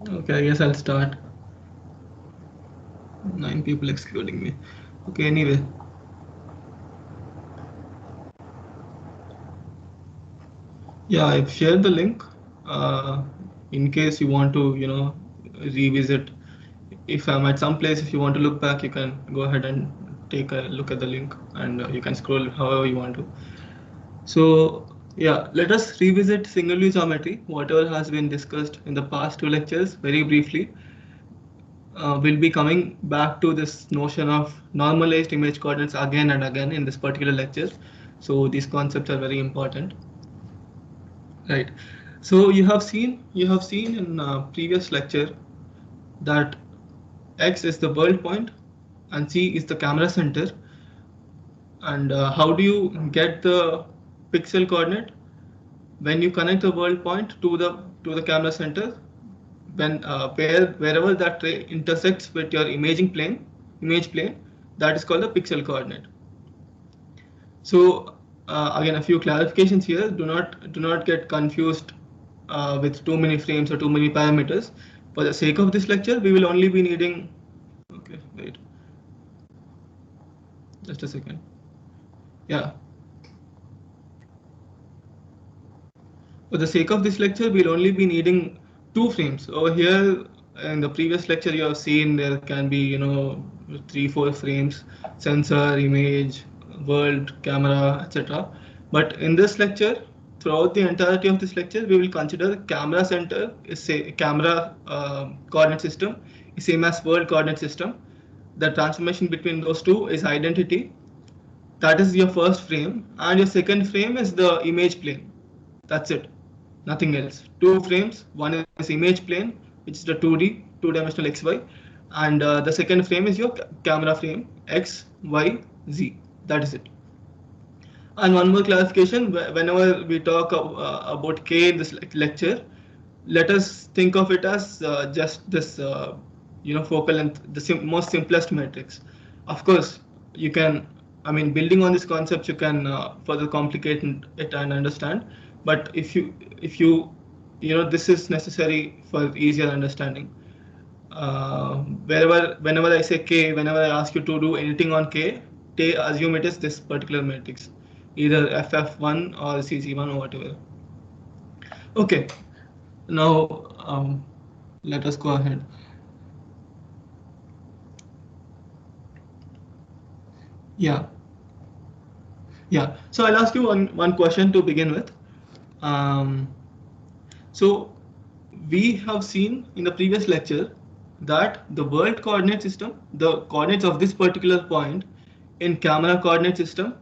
Okay, I guess I'll start. 9 people excluding me. Okay, anyway. Yeah, I've shared the link. Uh, in case you want to, revisit. If I'm at some place, if you want to look back, you can go ahead and take a look at the link, and you can scroll however you want to. So, yeah, let us revisit single view geometry, whatever has been discussed in the past two lectures, very briefly. We'll be coming back to this notion of normalized image coordinates again and again in this particular lecture. So these concepts are very important, right? So you have seen in previous lecture that x is the world point and c is the camera center. And how do you get the pixel coordinate? When you connect the world point to the camera center, when wherever that ray intersects with your image plane, that is called the pixel coordinate. So again, a few clarifications here. Do not get confused with too many frames or too many parameters. For the sake of this lecture, we will only be needing. Okay, wait, just a second. Yeah, for the sake of this lecture, we'll only be needing 2 frames. Over here, in the previous lecture, you have seen there can be, 3, 4 frames: sensor, image, world, camera, etc. But in this lecture, throughout the entirety of this lecture, we will consider camera center is say camera coordinate system is same as world coordinate system. The transformation between those two is identity. That is your first frame, and your second frame is the image plane. That's it, nothing else. 2 frames. One is image plane, which is the 2D, two-dimensional XY, and the second frame is your camera frame X, Y, Z. That is it. And one more clarification: whenever we talk about K in this lecture, let us think of it as just this, focal length, the most simplest matrix. Of course, you can, I mean, building on this concept, you can further complicate it and understand. But this is necessary for easier understanding. Whenever I say K, whenever I ask you to do anything on K, assume it is this particular matrix, either FF1 or CC1 or whatever. Okay, now let us go ahead. Yeah, yeah. So I'll ask you one question to begin with. Um, so we have seen in the previous lecture that the world coordinate system, the coordinates of this particular point in camera coordinate system.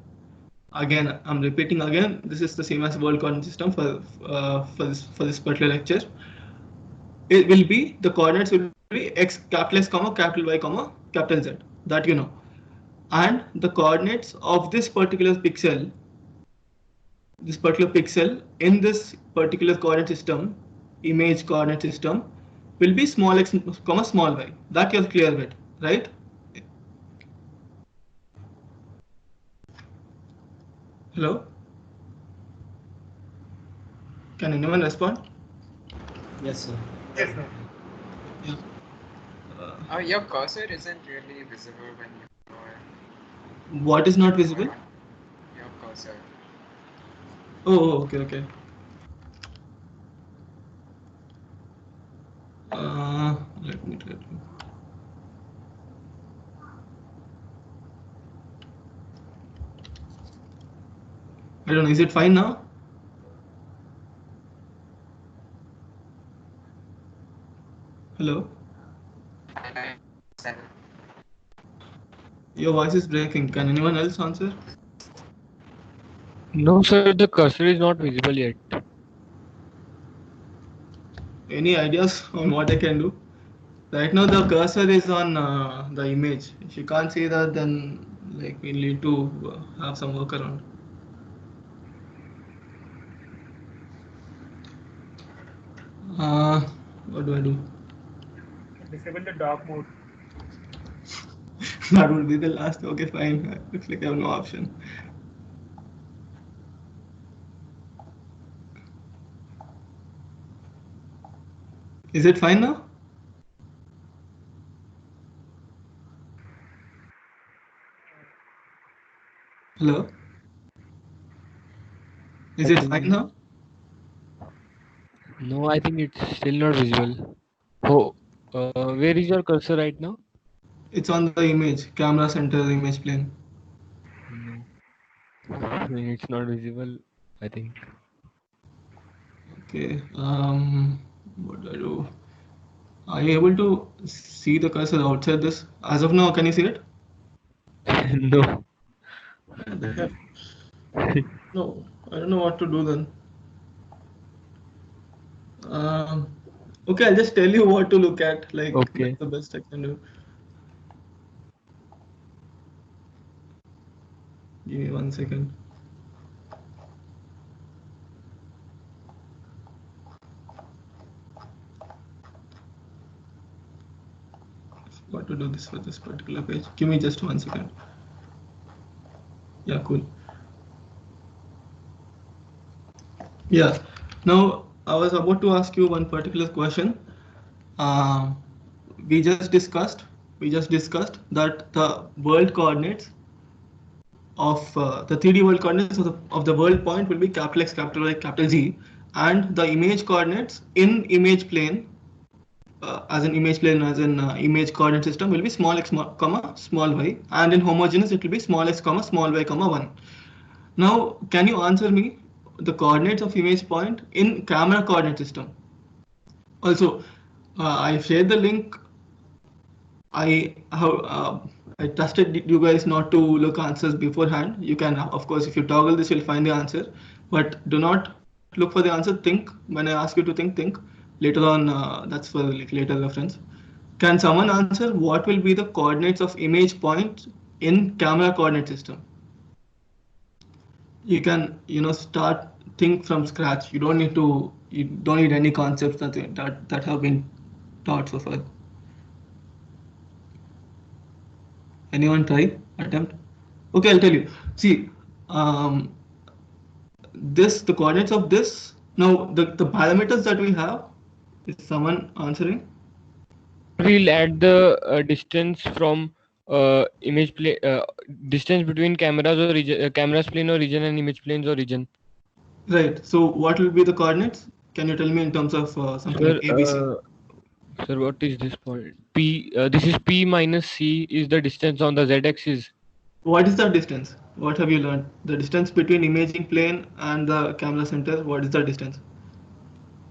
Again, I'm repeating again. This is the same as world coordinate system for this particular lecture. It will be the coordinates will be x capital S comma capital Y comma capital Z. That you know. And the coordinates of this particular pixel in this particular coordinate system, image coordinate system, will be small x comma small y. That you're clear with, right? Hello, can anyone respond? Yes, sir. Yes, sir. Yeah. Your cursor isn't really visible when you are What is not visible? on your cursor. Okay, okay. Let me try to. I don't know. Is it fine now? Hello. Your voice is breaking. Can anyone else answer? No, sir, the cursor is not visible yet. Any ideas on what I can do? Right now the cursor is on the image. If you can't see that, then like we need to have some workaround. Uh, what do I do? Disable the dark mode. That would be the last. Okay, fine. Looks like I have no option. Is it fine now? Hello? Is I it think fine now? no. I think it's still not visible. Oh, where is your cursor right now? It's on the image, camera center image plane. No, I mean, it's not visible. I think. Okay. What do I do? Are you able to see the cursor outside this? As of now, can you see it? No. What the hell? No, I don't know what to do then. Um, okay, I'll just tell you what to look at. Like Okay. that's the best I can do. Give me 1 second. What to do this for this particular page? Give me just 1 second. Yeah, cool. Yeah. Now I was about to ask you one particular question. Um, we just discussed. We just discussed that the world coordinates of the 3D world coordinates of the world point will be capital X, capital Y, capital Z, and the image coordinates in image plane, as an image plane, as an image coordinate system, will be small x, comma small y, and in homogeneous it will be small x, comma small y, comma 1. Now, can you answer me the coordinates of image point in camera coordinate system? Also, I shared the link. I trusted you guys not to look answers beforehand. You can, of course, if you toggle this, you'll find the answer. But do not look for the answer. Think when I ask you to think. Think later on. That's for like later reference. Can someone answer what will be the coordinates of image point in camera coordinate system? You can start think from scratch. You don't need any concepts that have been taught so far. Anyone try attempt? Okay, I'll tell you. See, um, this the coordinates of this. Now the parameters that we have. Is someone answering? We'll add the distance from image plane, distance between cameras or region, cameras plane or region, and image planes or region. Right. So what will be the coordinates? Can you tell me in terms of something Sir, like ABC? sir, what is this point? P. This is P minus C is the distance on the z-axis. What is the distance? What have you learned? The distance between imaging plane and the camera center. What is the distance?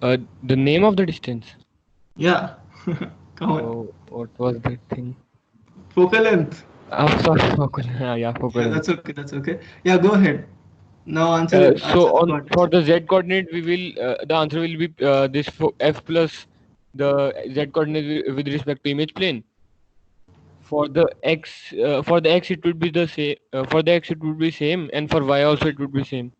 The name of the distance. Yeah. Come on. Oh, what was that thing? Focal length. Oh, sorry, focal. Yeah, focal Yeah, length. that's okay. That's okay. Yeah, go ahead. Now answer it. So Answer the on coordinates. for the z coordinate, we will the answer will be this f plus the z coordinate with respect to image plane. For the x it would be the same. For the x it would be same, and for y also it would be same.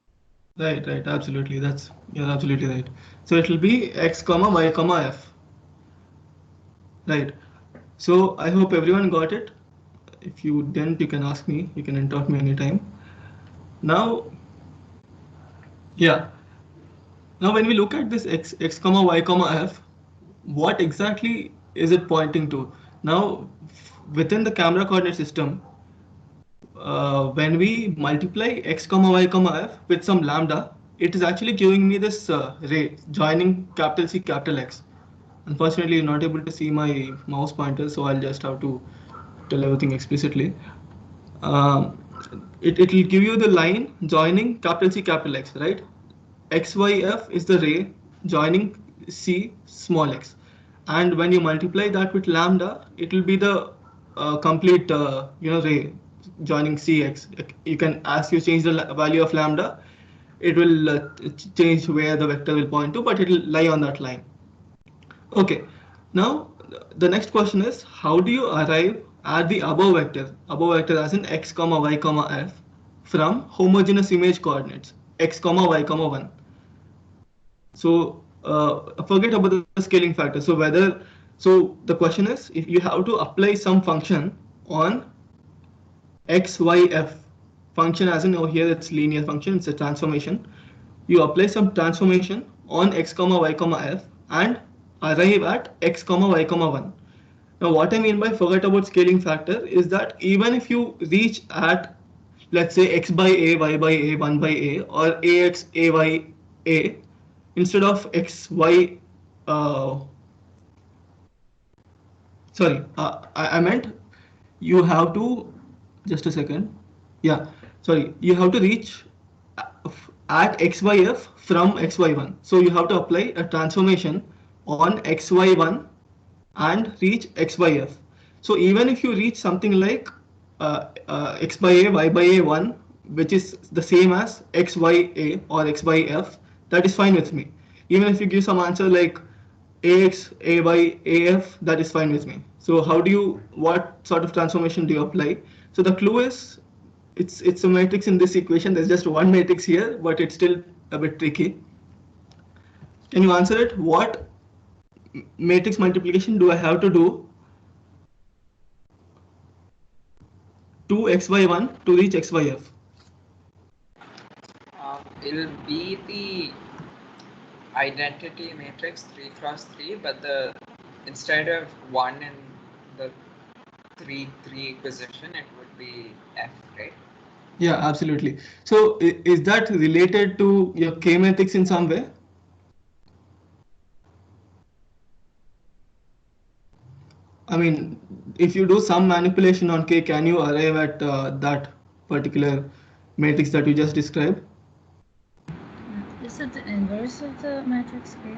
Right, right, absolutely. You're absolutely right. So it will be x comma y comma f. Right. So I hope everyone got it. If you didn't, you can ask me. You can interrupt me anytime. Now, yeah. Now when we look at this x comma y comma f, what exactly is it pointing to? Now, within the camera coordinate system, when we multiply x comma y comma f with some lambda, it is actually giving me this ray joining capital C capital X. Unfortunately, you're not able to see my mouse pointer, so I'll just have to tell everything explicitly. Um, it will give you the line joining capital C capital X, right? XYF is the ray joining C small x, and when you multiply that with lambda, it will be the complete ray joining CX. You can, as you change the value of lambda, it will change where the vector will point to, but it will lie on that line. Okay, now the next question is, how do you arrive at the above vector as in x comma y comma f from homogeneous image coordinates x comma y comma 1? So forget about the scaling factor. So the question is, if you have to apply some function on x, y, f function, as in over here it's linear function, it's a transformation. You apply some transformation on x comma y comma f and arrive at x comma y comma 1. Now what I mean by forget about scaling factor is that even if you reach at let's say x by a, y by a, 1 by a, or ax, ay, a, instead of x, y, sorry, I meant you have to, just a second, yeah, sorry, you have to reach at xyf from xy1. So you have to apply a transformation on xy1 and reach xyf. So even if you reach something like x by a, y by a 1, which is the same as x by a or x by f, that is fine with me. Even if you give some answer like ax, ay, af, that is fine with me. So how do you, what sort of transformation do you apply? So the clue is it's a matrix in this equation. There's just one matrix here, but it's still a bit tricky. Can you answer it? What matrix multiplication do I have to do to x by 1 to reach x by f? It'll be the identity matrix 3 cross 3, but the instead of 1 in the 3 position, it would be f, right? Yeah, absolutely. So is that related to your K matrix in some way? I mean, if you do some manipulation on K, can you arrive at that particular matrix that you just described? Is it the inverse of the matrix K?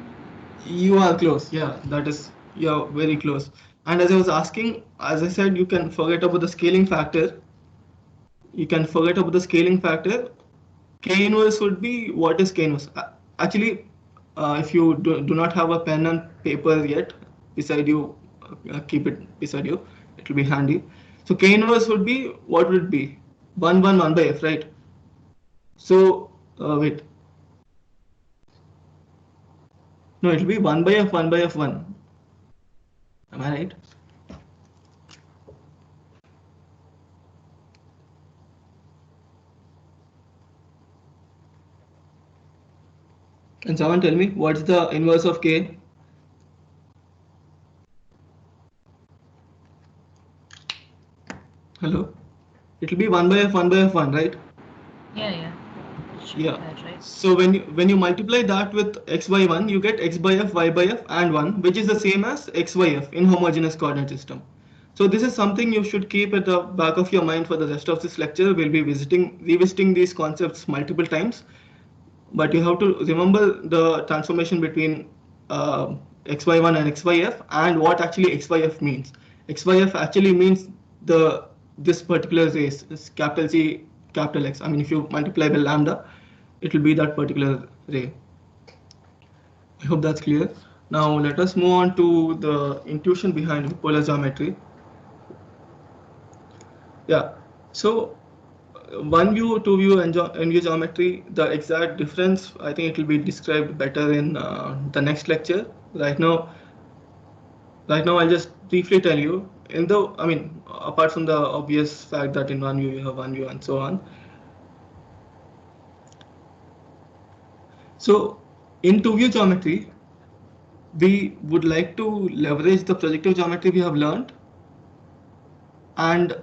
You are close. Yeah, that is, you're very close. And as I was asking, as I said, you can forget about the scaling factor. You can forget about the scaling factor. K inverse would be, what is K inverse? Actually, if you do not have a pen and paper yet beside you, keep it beside you. It will be handy. So K inverse would be, what would it be? 1, 1, 1 by f, right? So, wait. No, it will be 1 by f, 1 by f1. Am I right? Can someone tell me what's the inverse of K? Hello? It will be 1 by f, 1 by f1, right? Yeah. Should Yeah. be that, right? So when you multiply that with x by 1, you get x by f, y by f, and 1, which is the same as x by f in homogeneous coordinate system. So this is something you should keep at the back of your mind for the rest of this lecture. We'll be revisiting these concepts multiple times, but you have to remember the transformation between xy1 and xyf and what actually xyf means. Xyf actually means this particular race is capital C, capital X. I mean, if you multiply by lambda, it will be that particular ray. I hope that's clear. Now let us move on to the intuition behind bipolar geometry. Yeah, so one view, two view, and view geometry, the exact difference, I think it will be described better in the next lecture. Right now I'll just briefly tell you. I mean, apart from the obvious fact that in one view you have one view and so on. So in two view geometry, we would like to leverage the projective geometry we have learned and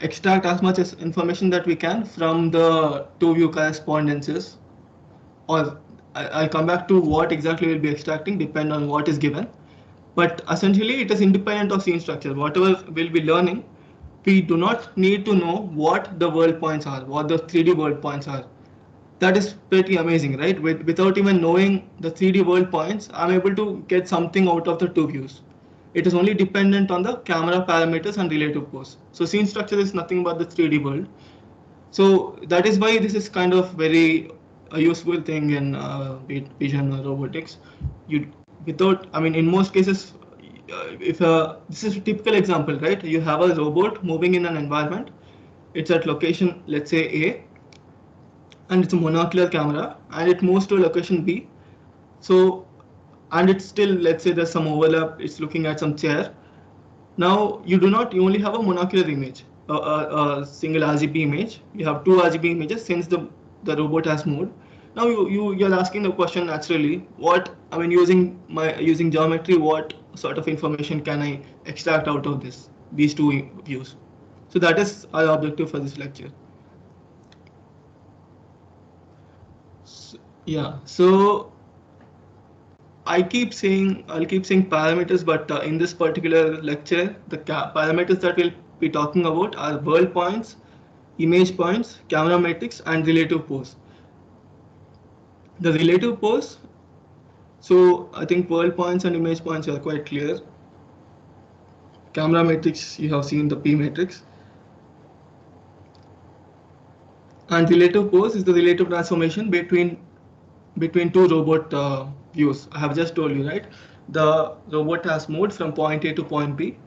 extract as much as information that we can from the two view correspondences, or I'll come back to what exactly we'll be extracting depend on what is given. But essentially it is independent of scene structure. Whatever we'll be learning, we do not need to know what the world points are, what the 3D world points are. That is pretty amazing, right? Without even knowing the 3D world points, I'm able to get something out of the two views. It is only dependent on the camera parameters and relative pose. So scene structure is nothing but the 3D world. So that is why this is kind of very a useful thing in vision or robotics. I mean, in most cases, if this is a typical example, right? You have a robot moving in an environment. It's at location, let's say A, and it's a monocular camera, and it moves to location B. So, and it's still, let's say there's some overlap. It's looking at some chair. Now you only have a monocular image, a single RGB image. You have two RGB images since the robot has moved. Now you're asking the question naturally, using geometry, what sort of information can I extract out of these two views? So that is our objective for this lecture. Yeah, so I'll keep saying parameters, but in this particular lecture, the parameters that we'll be talking about are world points, image points, camera metrics, and relative pose. The relative pose, so I think world points and image points are quite clear. Camera metrics, you have seen the P matrix. And relative pose is the relative transformation between two robot views. I have just told you, right? The robot has moved from point A to point B.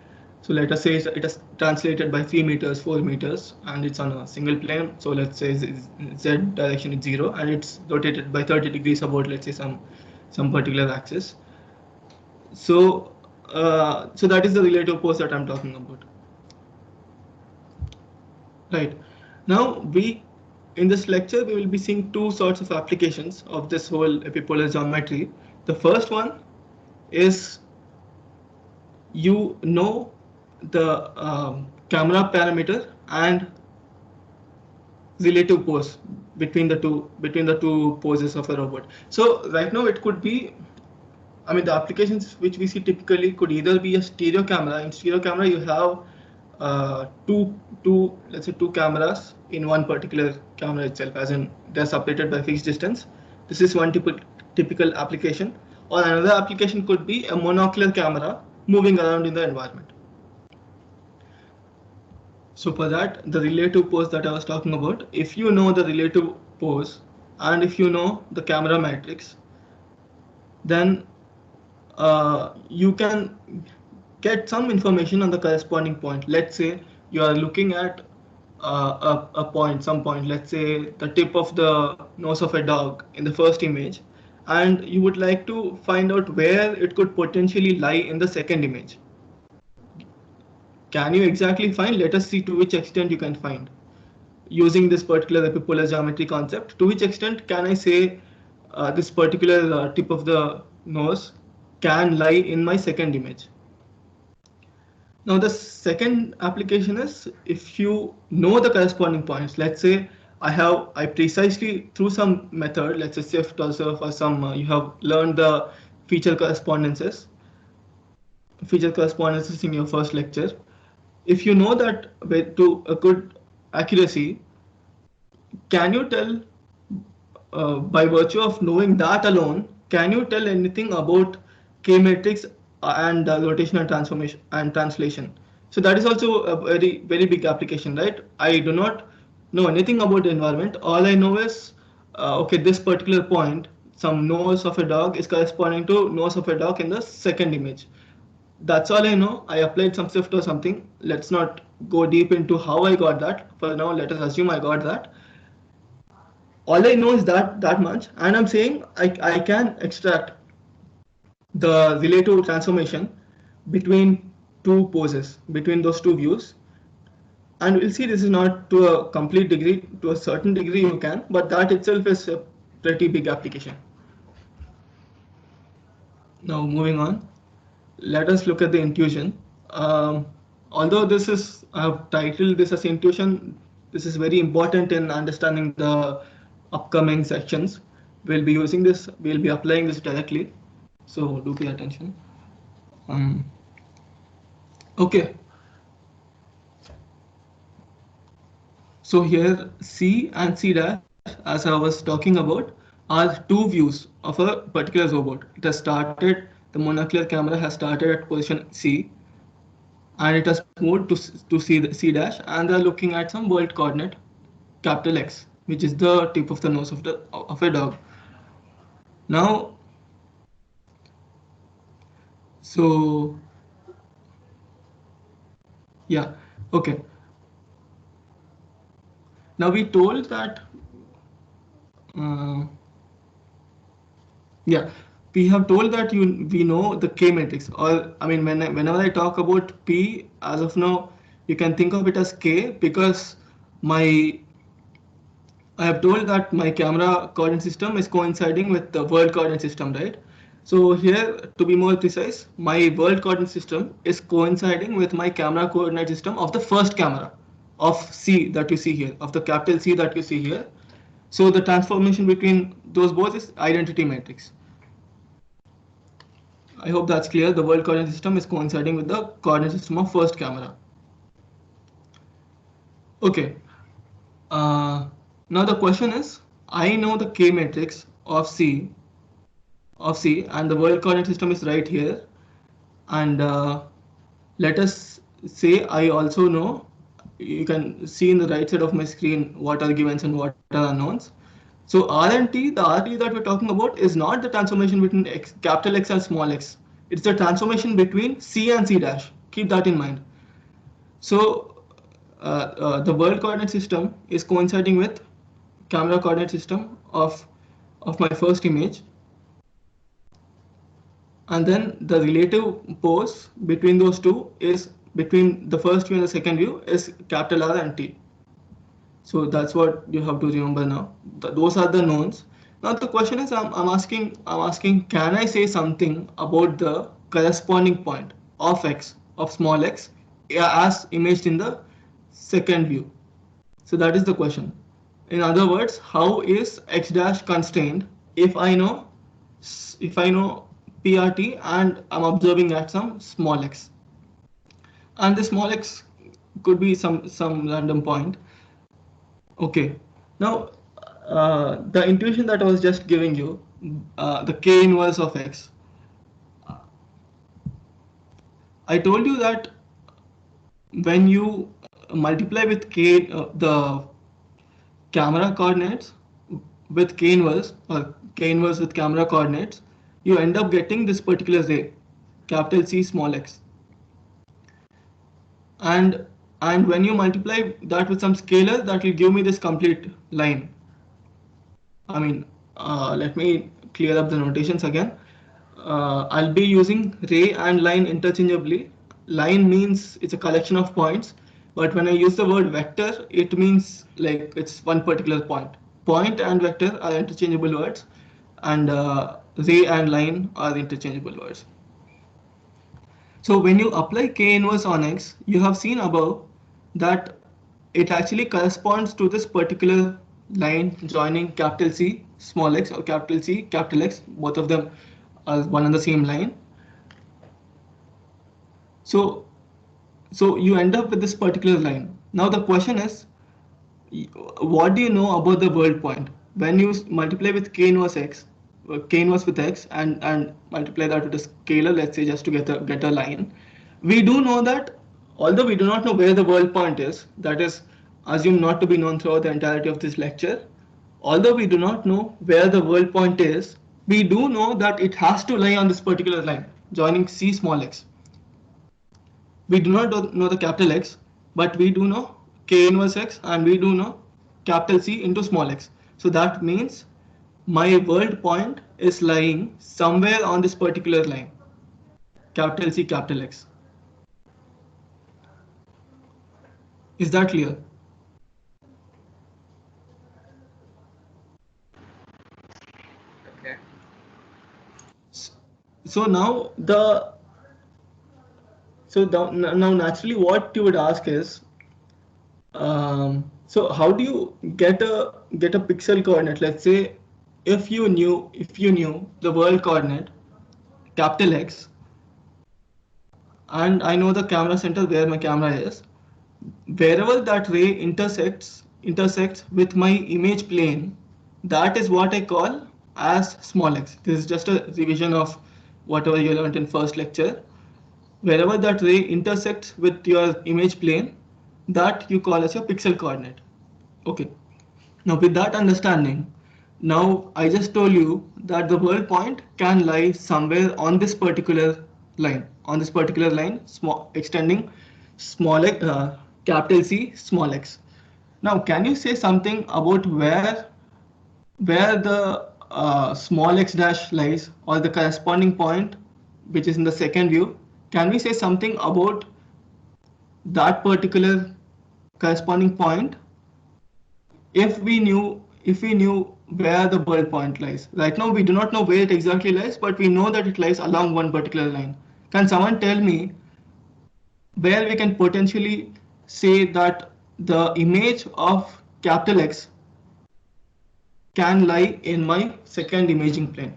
So let us say it is translated by 3 meters, 4 meters, and it's on a single plane. So let's say Z direction is 0, and it's rotated by 30 degrees about, let's say, some particular axis. So so that is the relative pose that I'm talking about. Right. Now in this lecture, we will be seeing two sorts of applications of this whole epipolar geometry. The first one is you know the camera parameter and relative pose between the two poses of a robot. So right now it could be, I mean, the applications which we see typically could either be a stereo camera. In stereo camera, you have let's say two cameras in one particular camera itself, as in they're separated by fixed distance. This is one typical application. Or another application could be a monocular camera moving around in the environment. So for that, the relative pose that I was talking about, if you know the relative pose and if you know the camera matrix, then you can get some information on the corresponding point. Let's say you are looking at some point, let's say the tip of the nose of a dog in the first image, and you would like to find out where it could potentially lie in the second image. Can you exactly find? Let us see to which extent you can find. Using this particular epipolar geometry concept, to which extent can I say this particular tip of the nose can lie in my second image? Now the second application is if you know the corresponding points. Let's say I precisely through some method, let's say SIFT or SURF or some you have learned the feature correspondences in your first lecture. If you know that to a good accuracy, can you tell by virtue of knowing that alone, can you tell anything about K matrix and rotation and transformation and translation? So that is also a very big application, right? I do not know anything about the environment. All I know is okay, this particular point, some nose of a dog is corresponding to nose of a dog in the second image. That's all I know. I applied some SIFT or something. Let's not go deep into how I got that. For now, let us assume I got that. All I know is that much, and I'm saying I can extract the relative transformation between two poses, between those two views. And we'll see this is not to a complete degree, to a certain degree you can, but that itself is a pretty big application. Now moving on, let us look at the intuition. Although I have titled this as intuition, this is very important in understanding the upcoming sections. We'll be using this, we'll be applying this directly. So do pay attention. Okay. So here C and C dash, as I was talking about, are two views of a particular robot. It has started, the monocular camera has started at position C, and it has moved to C dash, and they're looking at some world coordinate capital X, which is the tip of the nose of a dog. Now, so yeah, okay. Now we told that we have told that we know the K matrix, or I mean whenever I talk about P, as of now you can think of it as K, because I have told that my camera coordinate system is coinciding with the world coordinate system, right? So here, to be more precise, my world coordinate system is coinciding with my camera coordinate system of the first camera of C that you see here, of the capital C that you see here. So the transformation between those both is identity matrix. I hope that's clear. The world coordinate system is coinciding with the coordinate system of first camera. Okay. Now the question is, I know the K matrix of C, and the world coordinate system is right here. And let us say I also know, you can see in the right side of my screen what are givens and what are unknowns. So R and T, the RT that we're talking about is not the transformation between capital X and small x. It's the transformation between C and C dash. Keep that in mind. So the world coordinate system is coinciding with camera coordinate system of my first image, and then the relative pose between those two is between the first view and the second view is capital R and T. So that's what you have to remember now. Those are the knowns. Now the question is, I'm asking, can I say something about the corresponding point of x, of small x, as imaged in the second view? So that is the question. In other words, how is x dash constrained if I know PRT and I'm observing at some small x, and the small x could be some random point. Okay, now the intuition that I was just giving you, the K inverse of x. I told you that when you multiply with K, the camera coordinates with K inverse, or K inverse with camera coordinates, you end up getting this particular ray, capital C small x. And when you multiply that with some scalar, that will give me this complete line. I mean, let me clear up the notations again. I'll be using ray and line interchangeably. Line means it's a collection of points, but when I use the word vector, it means like it's one particular point. Point and vector are interchangeable words, and ray and line are interchangeable words. So when you apply K inverse on x, you have seen above that it actually corresponds to this particular line joining capital C small x or capital C capital X, both of them are one and the same line. So you end up with this particular line. Now the question is, what do you know about the world point? When you multiply with K inverse x, K inverse with x, and multiply that with a scalar, let's say just to get a line, we do know that although we do not know where the world point is, that is assumed not to be known throughout the entirety of this lecture. Although we do not know where the world point is, we do know that it has to lie on this particular line joining C small x. We do not know the capital X, but we do know K inverse x, and we do know capital C into small x. So that means my world point is lying somewhere on this particular line, capital C capital X. Is that clear? Okay. So now now naturally what you would ask is, so how do you get a pixel coordinate? Let's say if you knew the world coordinate capital X, and I know the camera center where my camera is, wherever that ray intersects with my image plane, that is what I call as small x. This is just a revision of whatever you learned in first lecture. Wherever that ray intersects with your image plane, that you call as your pixel coordinate. Okay. Now with that understanding, now I just told you that the world point can lie somewhere on this particular line, small extending small x, capital C small x. Now can you say something about where the small x dash lies, or the corresponding point which is in the second view? Can we say something about that particular corresponding point if we knew where the world point lies? Right now we do not know where it exactly lies, but we know that it lies along one particular line. Can someone tell me where we can potentially say that the image of capital X can lie in my second imaging plane?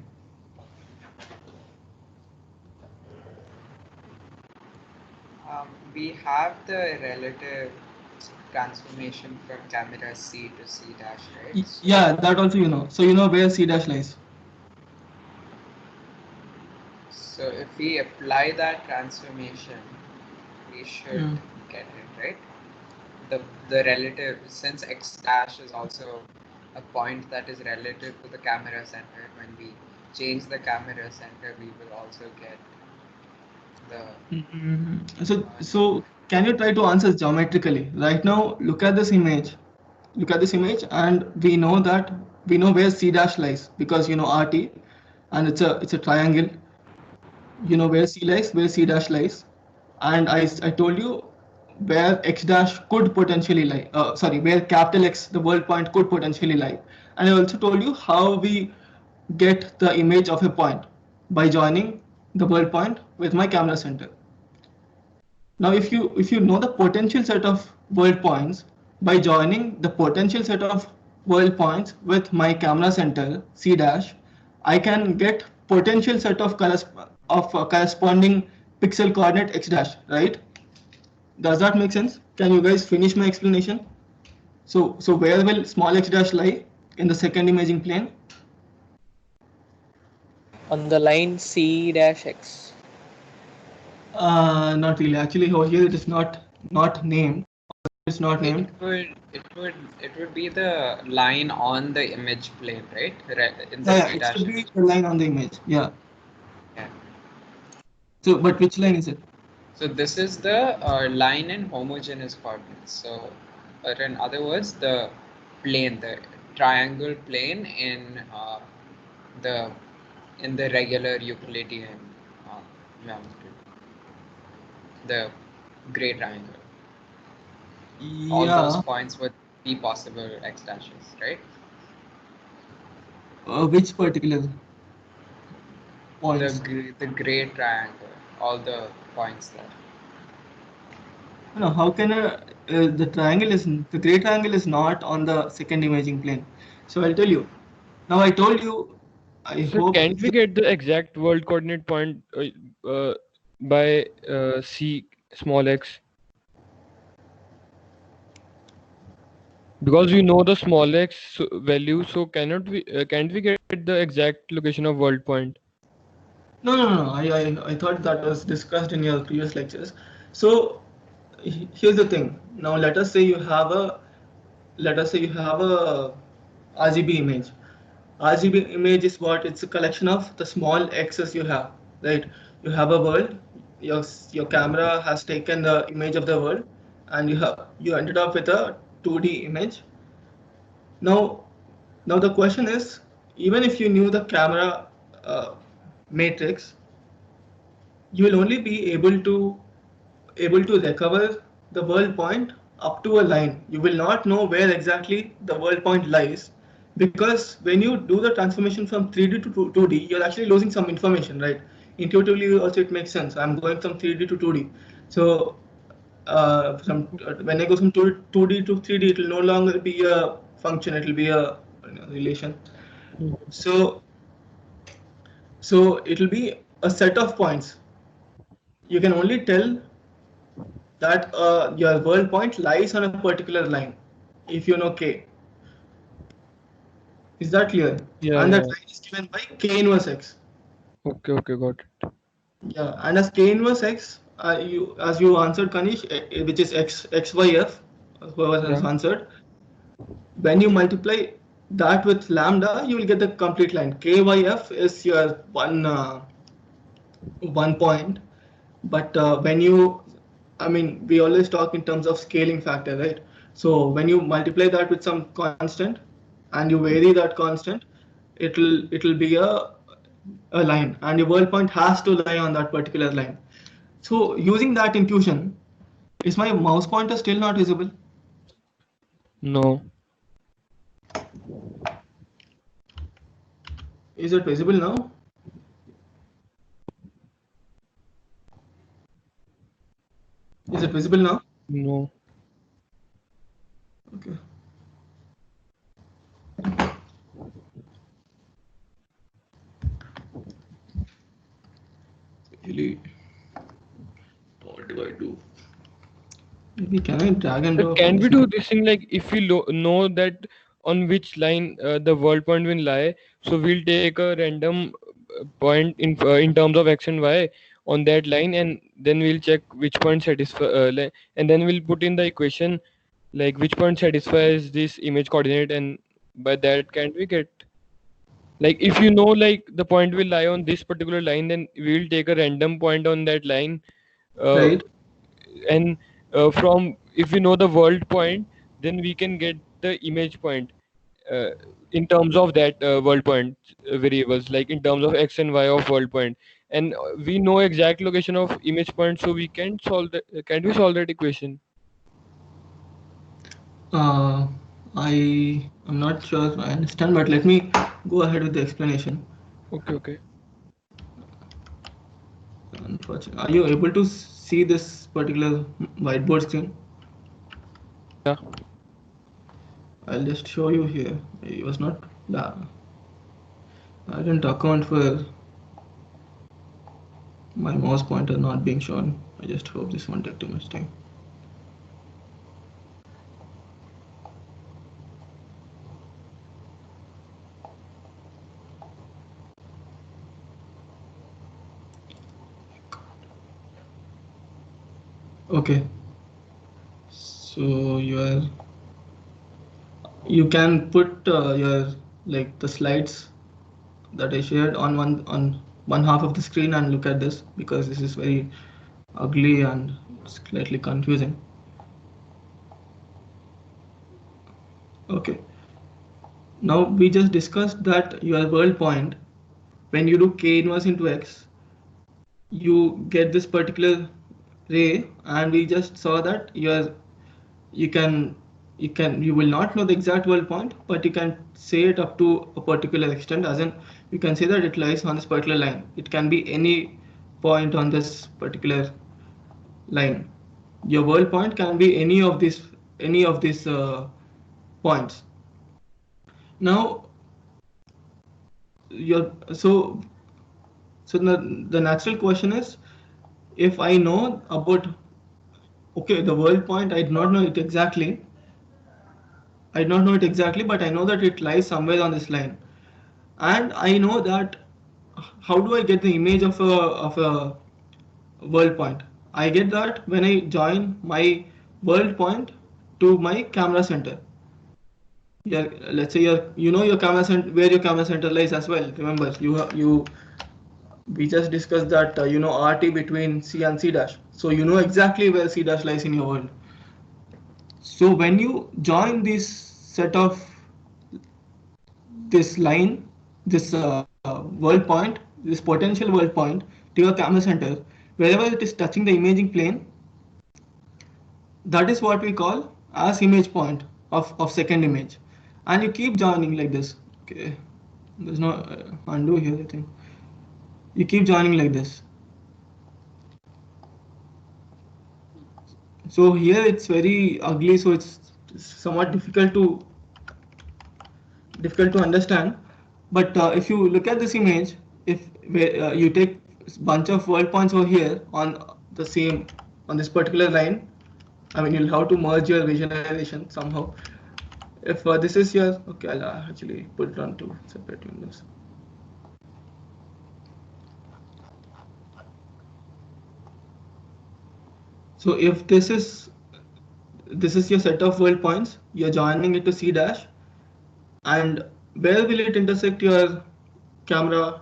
We have the relative transformation from camera C to C dash, right? So, Yeah, that also you know. So you know where C dash lies. so if we apply that transformation, we should Mm. get it, right? The relative, since x dash is also a point that is relative to the camera center, when we change the camera center, we will also get the So can you try to answer geometrically? Right now, look at this image. Look at this image, and we know where C dash lies because you know RT, and it's a triangle. You know where C lies, where C dash lies, and I told you where X dash could potentially lie. Sorry, where capital X, the world point, could potentially lie, and I also told you how we get the image of a point by joining the world point with my camera center. Now, if you know the potential set of world points by joining the potential set of world points with my camera center C dash, I can get potential set of corresponding pixel coordinate X dash. Right? Does that make sense? Can you guys finish my explanation? So where will small X dash lie in the second imaging plane? On the line C dash X. Not really. Actually, over here it is not named. It's not named. it would be the line on the image plane, right? In the Yeah, C it dash should be image. the line on the image. Yeah. Yeah. So, but which line is it? So this is the line in homogeneous coordinates. So, or in other words, the plane, the triangle plane the in the regular Euclidean geometry, the gray triangle. All those Yeah. points would be possible x dashes, right? Which particular The points? the gray triangle, all the points there. No, how can the great triangle is not on the second imaging plane. So I'll tell you. Now I told you. I So hope. can't we get the exact world coordinate point by C small x? Because we know the small x value, so can't we get the exact location of world point? No. I thought that was discussed in your previous lectures. So here's the thing. Now let us say you have a RGB image. RGB image is what? It's a collection of the small x's you have, right? You have a world. Your camera has taken the image of the world, and you ended up with a 2D image. Now, now the question is, even if you knew the camera matrix, you will only be able to recover the world point up to a line. You will not know where exactly the world point lies because when you do the transformation from 3D to 2D, you're actually losing some information, right? Intuitively, also it makes sense. I'm going from 3D to 2D. So when I go from 2D to 3D, it will no longer be a function. It will be a relation. So it will be a set of points. You can only tell that your world point lies on a particular line if you know k. Is that clear? Yeah, And that yeah. line is given by k inverse x. Okay, got it. Yeah, and as k inverse x, you answered Kanish, which is xyf, whoever has Yeah. answered. When you multiply that with lambda, you will get the complete line. Kyf is your one point, but we always talk in terms of scaling factor, right? So when you multiply that with some constant and you vary that constant, it'll be a line, and your world point has to lie on that particular line. So using that intuition, is my mouse pointer still not visible? No. Is it visible now? Is it visible now? No. Okay. Really, what do I do? Maybe can I drag and drop Can on we this? do this thing like if we know that on which line the world point will lie, so we'll take a random point in terms of x and y on that line, and then we'll check which point satisfy, and then we'll put in the equation like which point satisfies this image coordinate, and by that can't we get like if you know like the point will lie on this particular line, then we'll take a random point on that line, uh, Right. and from if we know the world point, then we can get the image point uh, in terms of that world point variables, like in terms of x and y of world point, and we know exact location of image point, so we can solve that. Can we solve that equation? Uh, I am not sure if I understand, but let me go ahead with the explanation. Okay. Unfortunately, are you able to see this particular whiteboard screen? Yeah. I'll just show you here. It was not. I didn't account for my mouse pointer not being shown. I just hope this won't take too much time. Okay, so you can put your like the slides that I shared on one half of the screen and look at this, because this is very ugly and slightly confusing. Okay, now we just discussed that your world point, when you do k inverse into x, you get this particular ray, and we just saw that you can you will not know the exact world point, but you can say it up to a particular extent, as in you can say that it lies on this particular line. It can be any point on this particular line. Your world point can be any of these points. Now your so the natural question is, if I know about, okay, the world point, I do not know it exactly, but I know that it lies somewhere on this line, and I know that. How do I get the image of a world point? I get that when I join my world point to my camera center. Yeah, let's say you know your camera center, where your camera center lies as well. Remember, you we just discussed that you know RT between C and C dash, so you know exactly where C dash lies in your world. So when you join this set of this line, this world point, this potential world point to your camera center, wherever it is touching the imaging plane, that is what we call as image point of second image. And you keep joining like this. Okay, there's no undo here, I think. You keep joining like this. So here it's very ugly, so it's somewhat difficult to understand. But if you look at this image, if you take bunch of world points over here the same on this particular line, I mean you'll have to merge your visualization somehow. If this is your, okay, I'll actually put it on two separate windows. So if this is your set of world points, you're joining it to C dash, and where will it intersect your camera,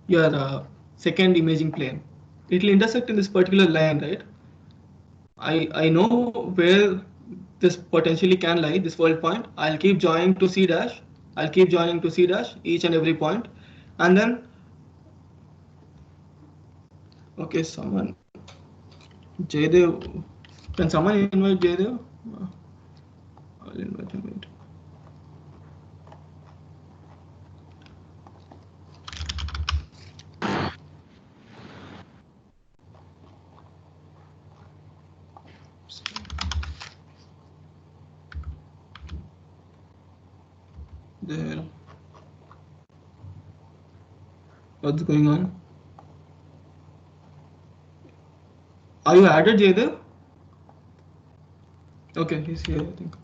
your second imaging plane? It will intersect in this particular line, right? I know where this potentially can lie, this world point. I'll keep joining to C dash. I'll keep joining to C dash each and every point, and then, okay, someone, Jaydev, can someone invite Jaydev? I'll invite him. Wait. There. What's going on? Are you added, Jaydev? Okay, he's here, I think.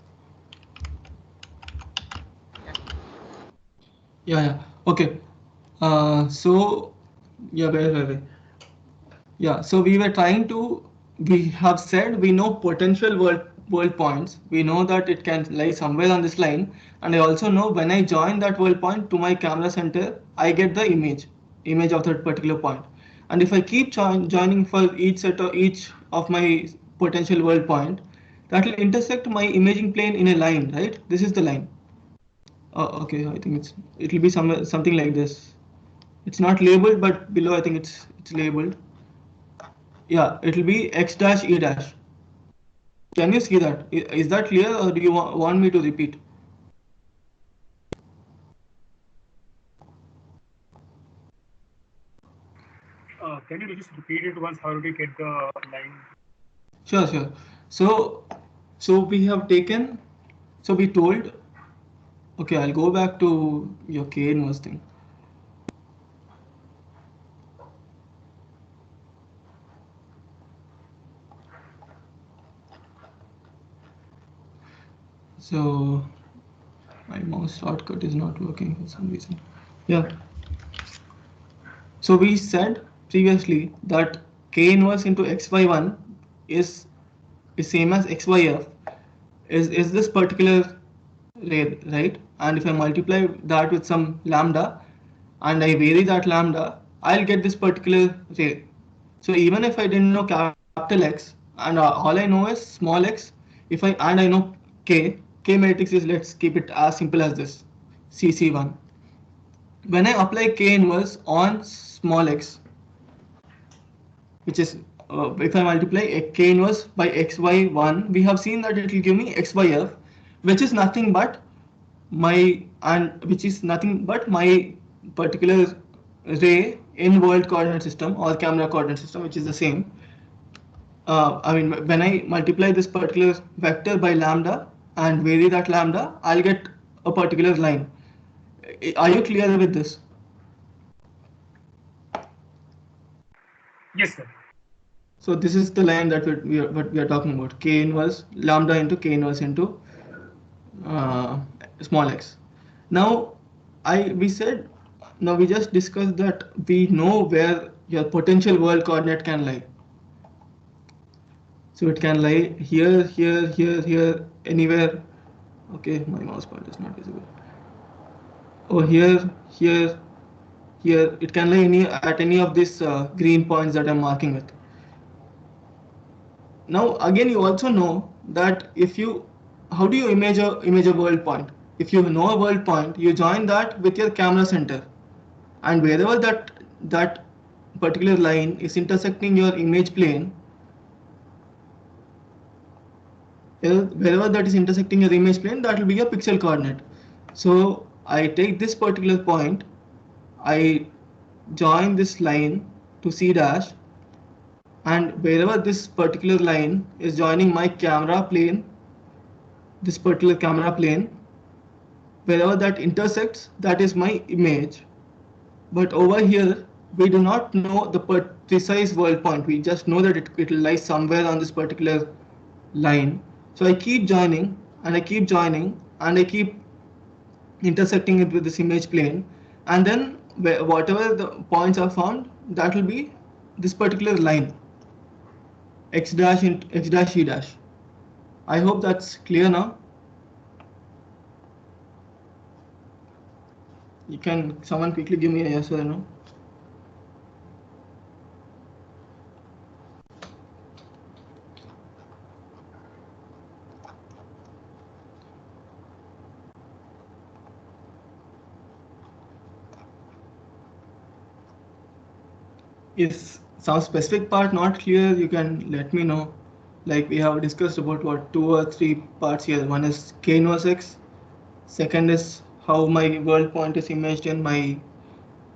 Yeah. Okay. So, yeah, wait. Yeah, so we have said we know potential world points. We know that it can lie somewhere on this line, and I also know when I join that world point to my camera center, I get the image of that particular point. And if I keep joining for each of my potential world point, that will intersect my imaging plane in a line, right? This is the line. Okay, I think it'll be something like this. It's not labeled, but below I think it's labeled. Yeah, it'll be x dash e dash. Can you see that? Is that clear, or do you want me to repeat? Can you just repeat it once? How did you get the line? Sure. So we have taken. So we told. Okay, I'll go back to your K inverse thing. So my mouse shortcut is not working for some reason. Yeah. So we said previously that K inverse into xy1 is is same as xyf is this particular ray, right? And if I multiply that with some lambda and I vary that lambda, I'll get this particular ray. So even if I didn't know capital X and all I know is small x, if I know K matrix is, let's keep it as simple as this, CC1. When I apply K inverse on small x, which is if I multiply K inverse by xy1, we have seen that it will give me xyf, which is nothing but my particular ray in world coordinate system or camera coordinate system, which is the same. I mean, when I multiply this particular vector by lambda and vary that lambda, I'll get a particular line. Are you clear with this? Yes, sir. So this is the line that what we are talking about. K inverse lambda into K inverse into small x. Now we just discussed that we know where your potential world coordinate can lie. So it can lie here, anywhere. Okay, my mouse point is not visible. Oh, here. It can lie at any of these green points that I'm marking with. Now again, you also know that how do you image a world point? If you know a world point, you join that with your camera center, and wherever that particular line is intersecting your image plane, wherever that is intersecting your image plane, that will be your pixel coordinate. So I take this particular point, I join this line to C dash, and wherever this particular line is joining my camera plane, this particular camera plane, wherever that intersects, that is my image. But over here, we do not know the precise world point. We just know that it lies somewhere on this particular line. So I keep joining and I keep joining and I keep intersecting it with this image plane, and then whatever the points are found, that will be this particular line, x dash into x dash e dash. I hope that's clear now. Someone quickly give me a yes or a no? If some specific part not clear, you can let me know. Like we have discussed about what 2 or 3 parts here. One is K inverse x. Second is how my world point is imaged in my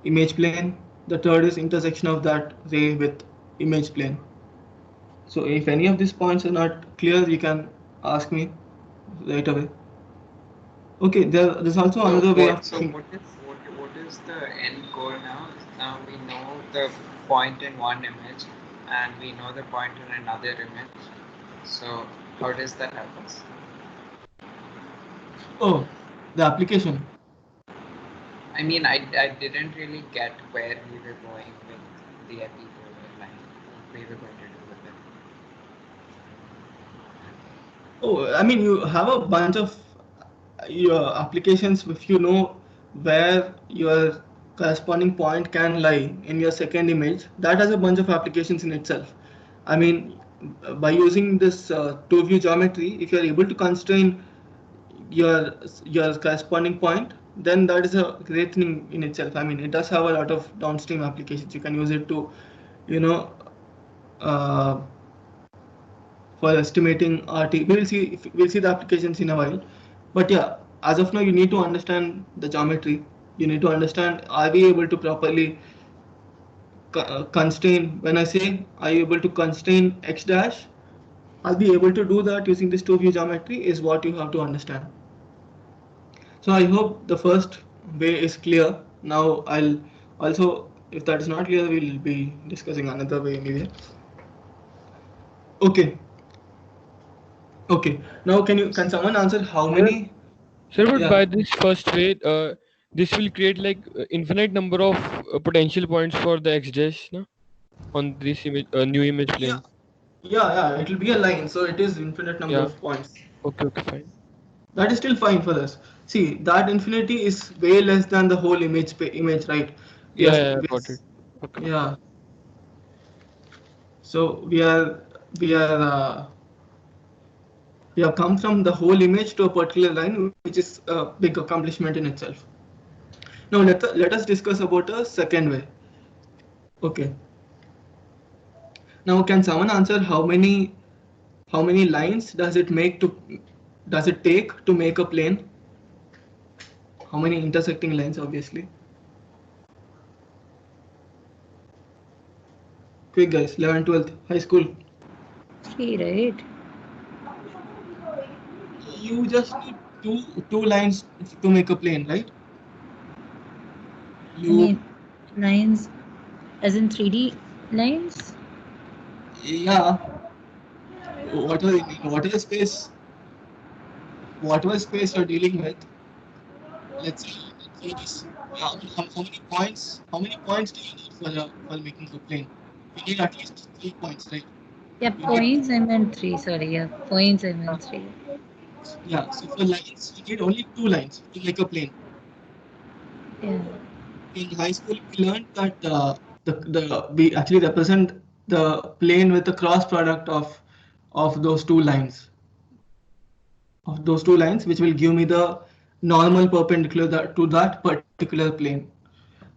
image plane. The third is intersection of that ray with image plane. So if any of these points are not clear, you can ask me right away. Okay, there's also another way of thinking. What is the end goal now? Now we know the point in one image, and we know the point in another image. So how does that help us? Oh, the application. I mean, I didn't really get where we were going with the epipolar line. What we were going to do with it. Oh, I mean, you have a bunch of your applications if you know where your corresponding point can lie in your second image. That has a bunch of applications in itself. I mean, by using this two-view geometry, if you are able to constrain your your corresponding point, then that is a great thing in itself. I mean, it does have a lot of downstream applications. You can use it to, you know, uh, for estimating RT. We'll see the applications in a while. But yeah, as of now, you need to understand the geometry. You need to understand, are we able to properly constrain? When I say, are you able to constrain x dash? Are we able to do that using this two-view geometry? Is what you have to understand. So I hope the first way is clear. Now I'll also, if that is not clear, we'll be discussing another way anyway. Okay. Okay. Now can someone answer how many? Sir, but Yeah. by this first way, this will create like infinite number of potential points for the x dash, no? On this image, new image Yeah. plane. Yeah. It will be a line, so it is infinite number Yeah. of points. Okay. Okay. Fine. That is still fine for us. See, that infinity is way less than the whole image, right? We are, Yeah. Yeah. we Got it. are Okay. yeah. So we have come from the whole image to a particular line, which is a big accomplishment in itself. Now let us discuss about a second way. Okay. Now can someone answer how many lines does it take to make a plane? How many intersecting lines, obviously? Quick guys, 11th, 12th, high school. 3, right? You just need two lines to make a plane, right? I mean, lines as in 3D lines? Yeah, whatever space you're dealing with. Let's say this. How many points do you need for making a plane? You need at least 3 points, right? Yeah, You need, points I meant 3. Sorry, yeah, points I meant 3. yeah. So for lines, you need only 2 lines to make a plane. Yeah. In high school, we learned that we actually represent the plane with the cross product of those two lines, which will give me the normal perpendicular to that particular plane.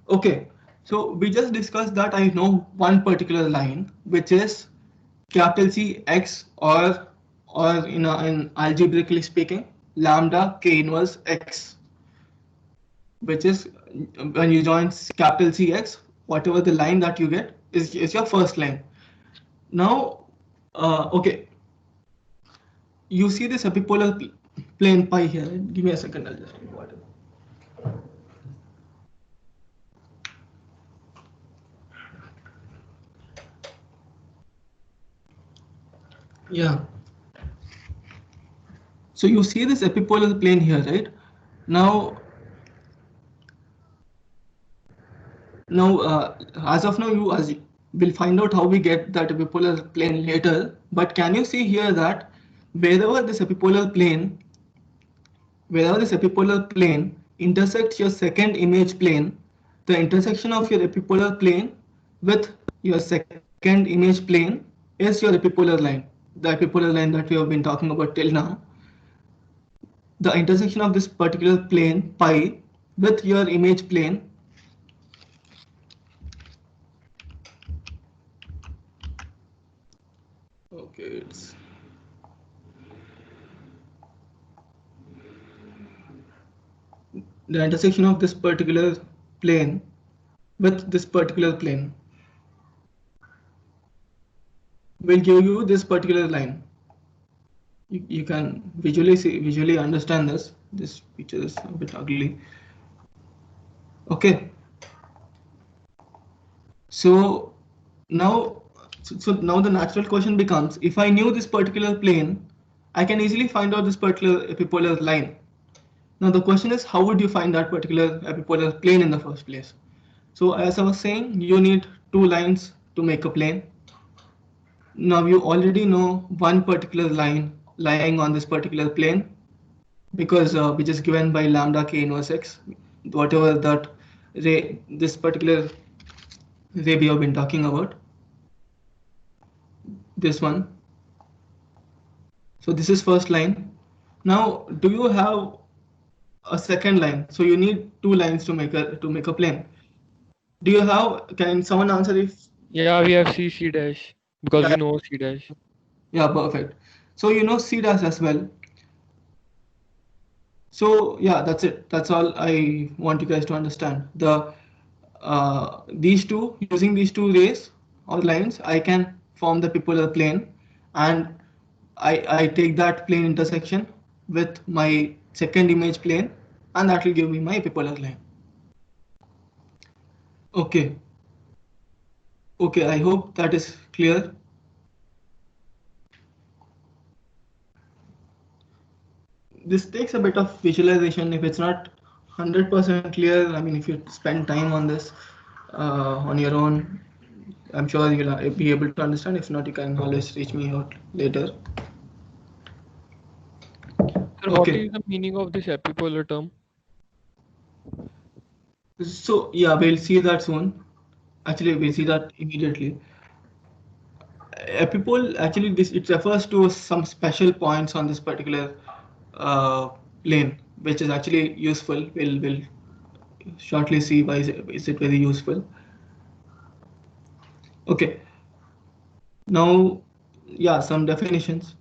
Okay, so we just discussed that I know one particular line, which is capital C x, or in algebraically speaking, lambda k inverse x, which is when you join capital CX, whatever the line that you get is your first line. Now, okay, you see this epipolar plane pi here. Give me a second, I'll just drink water. Yeah. So you see this epipolar plane here, right? Now, as of now, will find out how we get that epipolar plane later. But can you see here that wherever this epipolar plane wherever this epipolar plane intersects your second image plane, the intersection of your epipolar plane with your second image plane is your epipolar line, the epipolar line that we have been talking about till now. The intersection of this particular plane pi with your image plane okay, it's the intersection of this particular plane with this particular plane will give you this particular line. You can visually understand this picture is a bit ugly. Okay, so now So now the natural question becomes, if I knew this particular plane, I can easily find out this particular epipolar line. Now the question is, how would you find that particular epipolar plane in the first place? So as I was saying, you need two lines to make a plane. Now you already know one particular line lying on this particular plane, because which is given by lambda k inverse x, whatever that ray, this particular ray we have been talking about, this one. So this is first line. Now, do you have a second line? So you need two lines to make a plane. Do you have? Can someone answer if? Yeah, we have C dash because Yeah, we know C dash. yeah, perfect. So you know C dash as well. So yeah, that's it. That's all I want you guys to understand. These two, using these two rays or lines, I can form the epipolar plane, and I take that plane intersection with my second image plane, and that will give me my epipolar line. Okay. Okay, I hope that is clear. This takes a bit of visualization. If it's not 100% clear, I mean, if you spend time on this on your own, I'm sure you'll be able to understand. If not, you can always reach me out later. Sir, what Okay. is the meaning of this epipolar term? So yeah, we'll see that soon. Actually, we'll see that immediately. Epipole, actually, this it refers to some special points on this particular uh, plane, which is actually useful. We'll shortly see why is it very useful. Okay. Now, yeah, some definitions.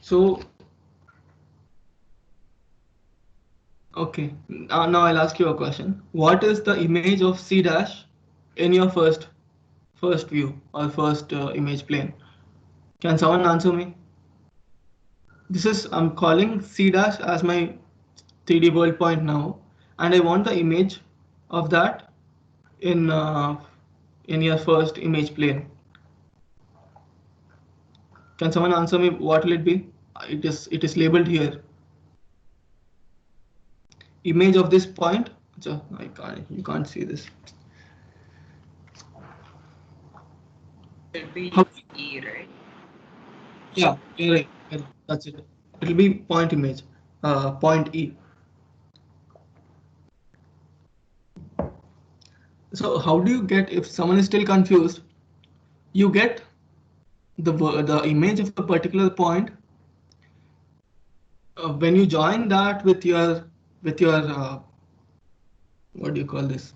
So, okay, now I'll ask you a question. What is the image of C dash in your first view or first image plane? Can someone answer me? This is, I'm calling C dash as my 3D world point now, and I want the image of that in your first image plane. Can someone answer me? What will it be? It is labeled here. Image of this point. So I can't. You can't see this. Should be How? E, right? Yeah, you're right. That's it. It'll be point image. Point E. So how do you get, if someone is still confused? You get the image of a particular point when you join that with your what do you call this?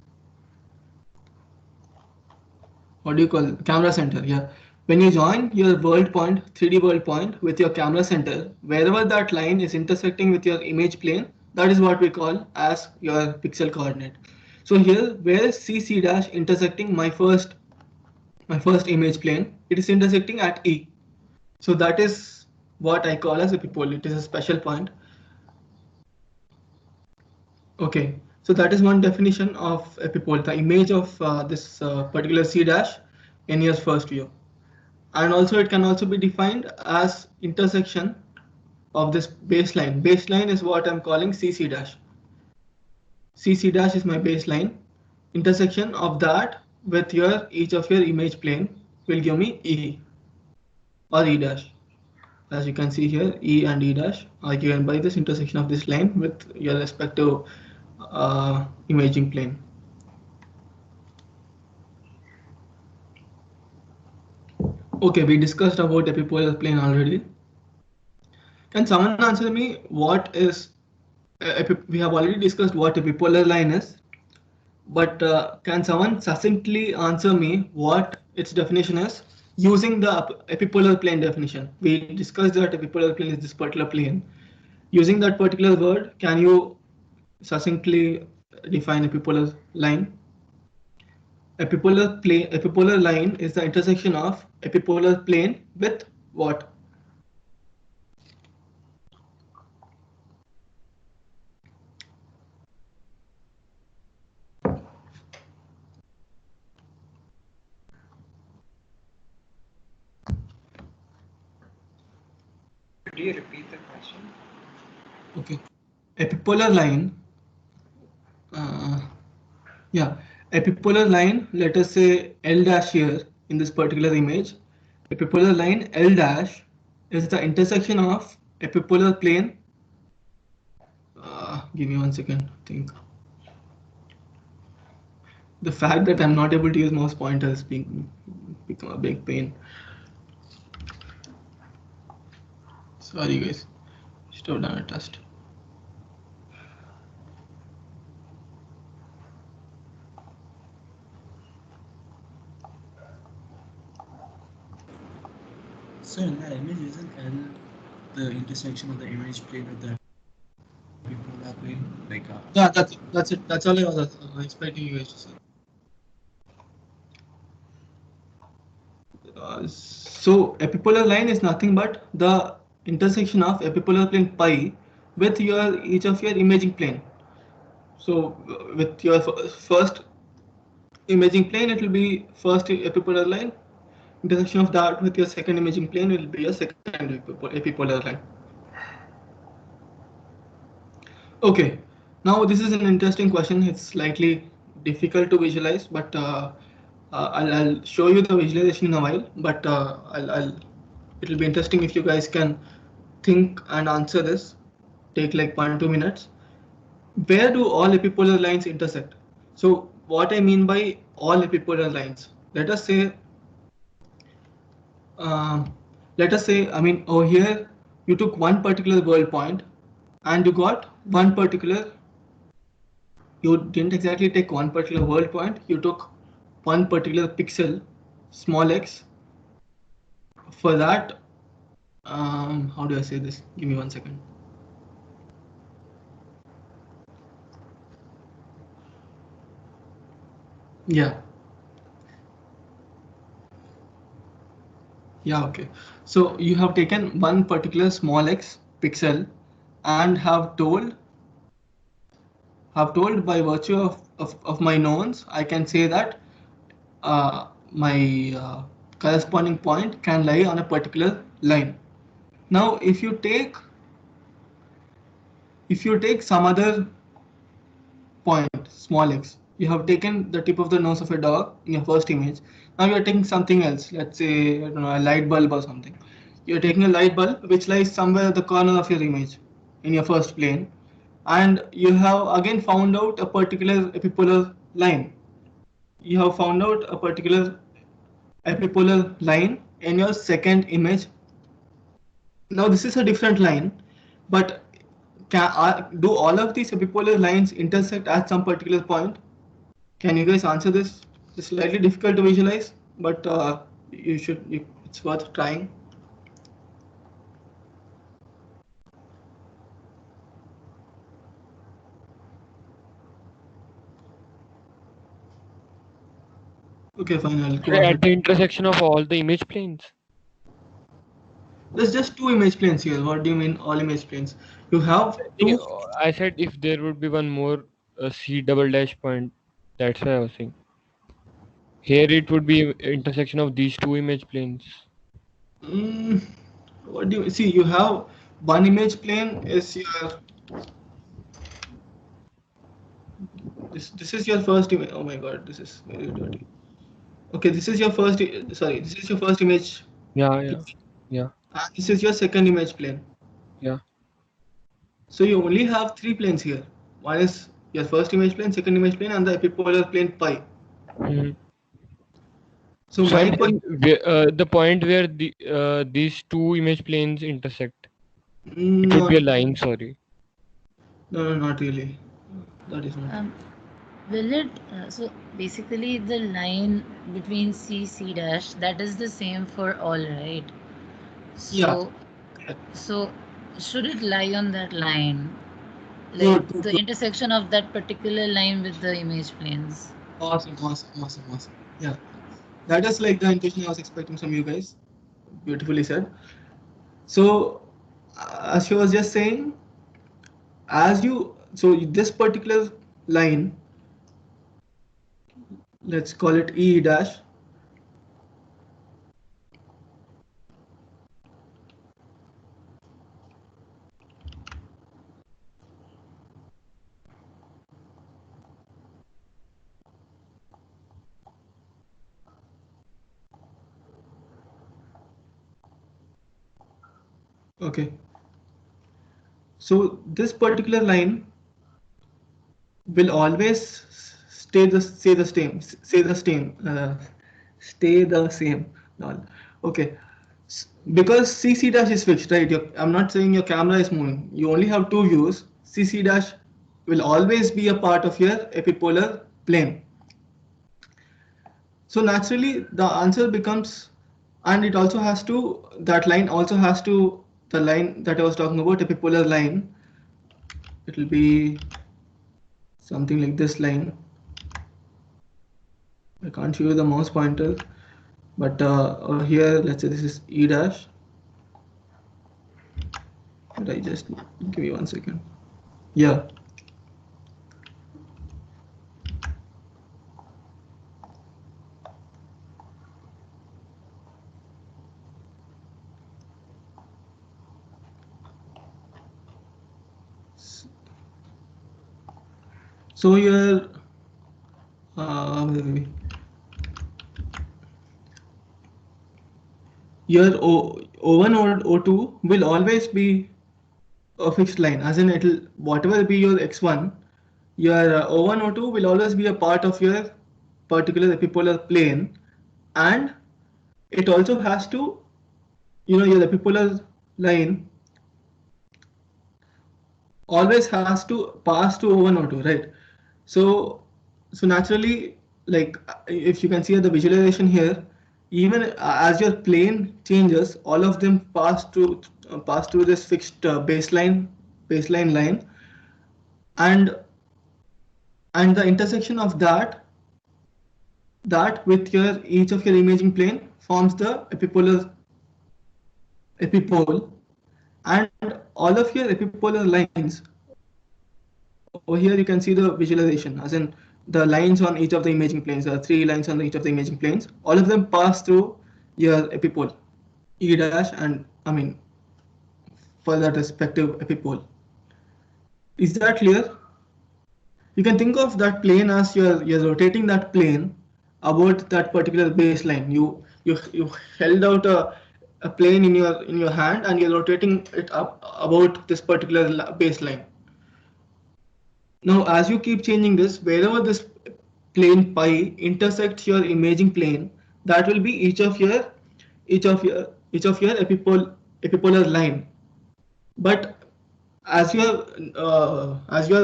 What do you call camera center? Yeah. When you join your world point, 3D world point with your camera center, wherever that line is intersecting with your image plane, that is what we call as your pixel coordinate. So here, where is CC dash intersecting my first image plane? It is intersecting at E. So that is what I call as epipole. It is a special point. Okay, so that is one definition of epipole, the image of this particular C dash in your first view. And also it can also be defined as intersection of this baseline. Baseline is what I'm calling CC dash. CC dash is my baseline. Intersection of that with your each of your image plane will give me E or E dash. As you can see here, E and E dash are given by this intersection of this line with your respective imaging plane. Okay, we discussed about epipolar plane already. Can someone answer me what is we have already discussed what epipolar line is, but can someone succinctly answer me what its definition is using the epipolar plane definition? We discussed that epipolar plane is this particular plane. Using that particular word, can you succinctly define epipolar line? Epipolar line is the intersection of epipolar plane with what? Could you repeat the question? Okay. Epipolar line. Yeah, epipolar line, let us say L dash here in this particular image. Epipolar line L dash is the intersection of epipolar plane. Give me 1 second, I think. The fact that I'm not able to use mouse pointers become a big pain. Sorry guys, should have done a test. So in that image, isn't L the intersection of the image plane with the epipolar plane? Like Yeah, that's it. That's all I was expecting you guys to say. So epipolar line is nothing but the intersection of epipolar plane pi with each of your imaging plane. So with your first imaging plane, it will be first epipolar line. Intersection of that with your second imaging plane will be your second epipolar line. Okay, now this is an interesting question. It's slightly difficult to visualize, but I'll show you the visualization in a while. But it'll be interesting if you guys can think and answer this. Take like 1-2 minutes. Where do all epipolar lines intersect? So what I mean by all epipolar lines, let us say, I mean, over here you took one particular world point and you got one particular. You didn't exactly take one particular world point. You took one particular pixel, small x. For that, how do I say this? Give me 1 second. Yeah. Yeah, okay. So you have taken one particular small x pixel and have told by virtue of my knowns, I can say that my corresponding point can lie on a particular line. Now, if you take some other point, small x, you have taken the tip of the nose of a dog in your first image. Now you are taking something else. Let's say, I don't know, a light bulb or something. You are taking a light bulb which lies somewhere at the corner of your image in your first plane, and you have again found out a particular epipolar line. You have found out a particular epipolar line in your second image. Now this is a different line, but do all of these epipolar lines intersect at some particular point? Can you guys answer this? It's slightly difficult to visualize, but it's worth trying. Okay, fine, I'll go At ahead. the intersection of all the image planes. There's just two image planes here. What do you mean all image planes? You have two. I said if there would be one more C double dash point, that's why I was saying. Here it would be intersection of these two image planes. What do you see? You have one image plane is your. This is your first image. Oh my god, this is very dirty. Okay, this is your first. Sorry, this is your first image. Yeah. And this is your second image plane. Yeah. So you only have three planes here. One is your first image plane, second image plane, and the epipolar plane pi. Mm-hmm. So So my I'm point. the point where these two image planes intersect. It No, would be a line. Sorry. no, not really. That is not. Will it, so basically the line between C dash, that is the same for all, right? So, Yeah. so should it lie on that line? Good, Like good, the good. intersection of that particular line with the image planes. Awesome. Yeah. That is like the intention I was expecting from you guys. Beautifully said. So, as she was just saying, so this particular line, let's call it E dash. Okay. So this particular line will always stay the same. No. Okay. Because CC dash is fixed, right? I'm not saying your camera is moving. You only have two views. CC dash will always be a part of your epipolar plane. So naturally the answer becomes, and it also has to, that line also has to, the line that I was talking about, epipolar line, it will be something like this line. I can't show you the mouse pointer, but over here, let's say this is E dash. But I just give me 1 second. Yeah. So your your O1 or O2 will always be a fixed line, as in it'll, whatever be your x1, your O1 O2 will always be a part of your particular epipolar plane, and it also has to, your epipolar line always has to pass to O1 O2, right? So naturally, like if you can see the visualization here, even as your plane changes, all of them pass through this fixed baseline line, and the intersection of that with your each of your imaging plane forms the epipole, and all of your epipolar lines over here, you can see the visualization, as in the lines on each of the imaging planes. There are 3 lines on each of the imaging planes. All of them pass through your epipole, E dash, and I mean for that respective epipole. Is that clear? You can think of that plane as you're rotating that plane about that particular baseline. You held out a plane in your hand, and you're rotating it up about this particular baseline. Now, as you keep changing this, wherever this plane pi intersects your imaging plane, that will be each of your epipolar line. But as you are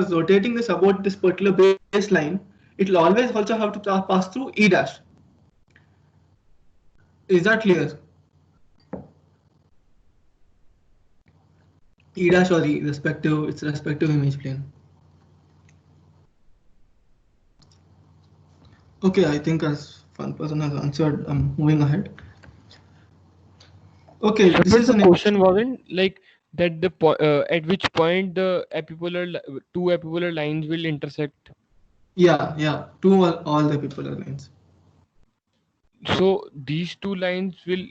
rotating this about this particular baseline, it will always also have to pass through E dash. Is that clear? E dash or E, its respective image plane. Okay, I think as one person has answered, I'm moving ahead. Okay, But this is the an question wasn't like that at which point the two epipolar lines will intersect. yeah, two all the epipolar lines. So these two lines will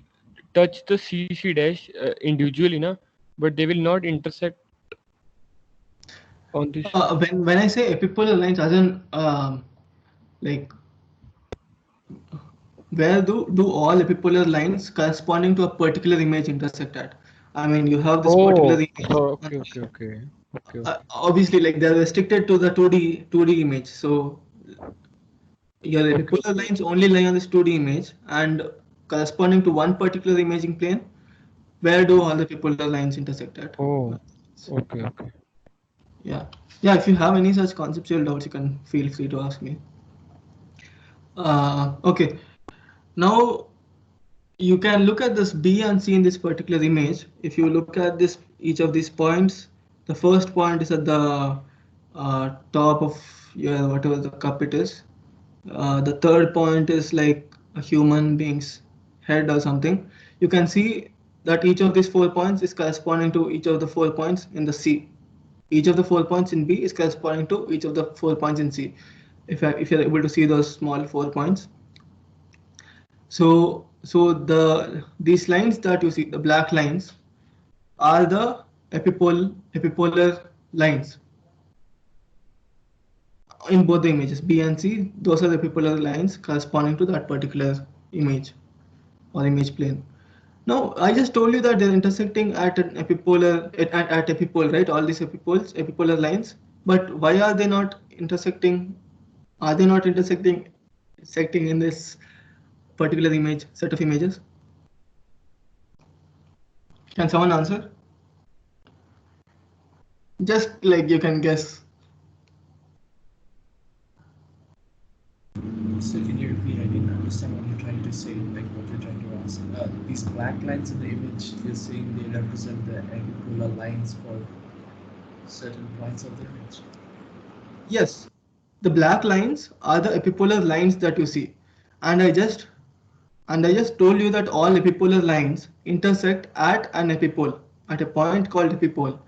touch the CC dash individually, na? But they will not intersect on this. When I say epipolar lines, as in like where do all epipolar lines corresponding to a particular image intersect at? I mean, you have this particular image. Okay. Obviously, like they're restricted to the 2D image. So your epipolar lines only lie on this 2D image, and corresponding to one particular imaging plane, where do all the epipolar lines intersect at? Oh, okay. Yeah. If you have any such conceptual doubts, you can feel free to ask me. Okay. Now you can look at this B and C in this particular image. If you look at each of these points, the first point is at the top of your whatever the cup it is. The third point is like a human being's head or something. You can see that each of these 4 points is corresponding to each of the 4 points in the C. Each of the 4 points in B is corresponding to each of the 4 points in C. If you're able to see those small 4 points. So these lines that you see, the black lines, are the epipolar lines in both the images B and C. Those are the epipolar lines corresponding to that particular image or image plane. Now, I just told you that they're intersecting at an epipolar at epipole, right? All these epipolar lines. But why are they not intersecting? Are they not intersecting in this particular image set of images? Can someone answer? Just like you can guess. So can you repeat? I didn't understand what you're trying to say, like what you're trying to ask. These black lines in the image, you're saying they represent the epipolar lines for certain points of the image. Yes, the black lines are the epipolar lines that you see, and I just told you that all epipolar lines intersect at an epipole, at a point called epipole.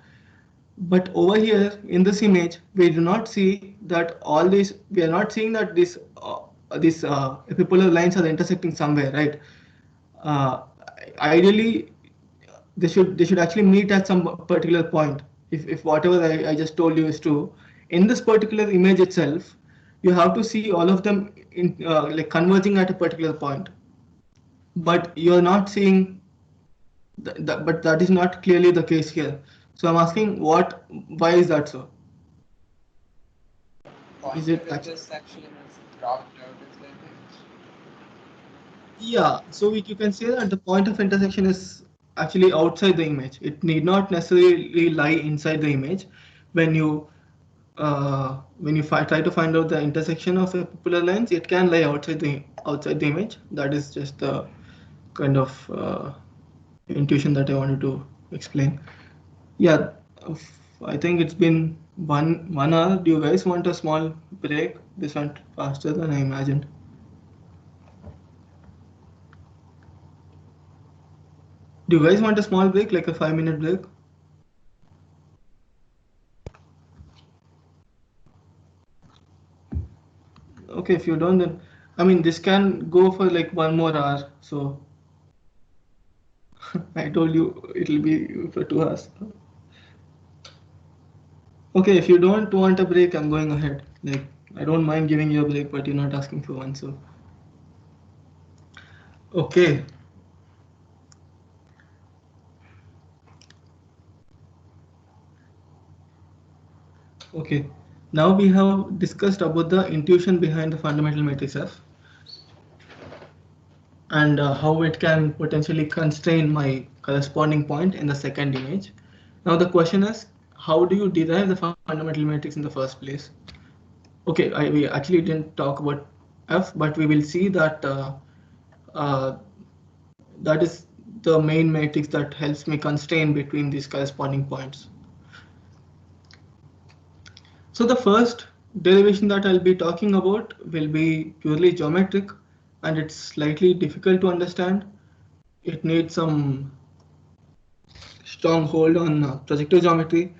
But over here in this image, we do not see that all these. We are not seeing that these epipolar lines are intersecting somewhere, right? Uh, Ideally, they should actually meet at some particular point. If whatever I just told you is true, in this particular image itself, you have to see all of them in like converging at a particular point. But you're not seeing but that is not clearly the case here. So I'm asking why is that so? Point Is of it actually? intersection is dropped out of the image. Yeah, so you can say that the point of intersection is actually outside the image. It need not necessarily lie inside the image. When you try to find out the intersection of epipolar lines, it can lie outside the image. That is just the kind of intuition that I wanted to explain. Yeah, I think it's been one hour. Do you guys want a small break? This went faster than I imagined. Do you guys want a small break, like a 5-minute break? Okay, if you don't, then I mean this can go for like 1 more hour. So I told you it'll be for 2 hours. Okay, if you don't want a break, I'm going ahead. Like I don't mind giving you a break, but you're not asking for one, so okay. Okay, now we have discussed about the intuition behind the fundamental matrix F and how it can potentially constrain my corresponding point in the second image. Now the question is, how do you derive the fundamental matrix in the first place? Okay, we actually didn't talk about F, but we will see that uh, that is the main matrix that helps me constrain between these corresponding points. So the first derivation that I'll be talking about will be purely geometric, and it's slightly difficult to understand. It needs some strong hold on projective geometry.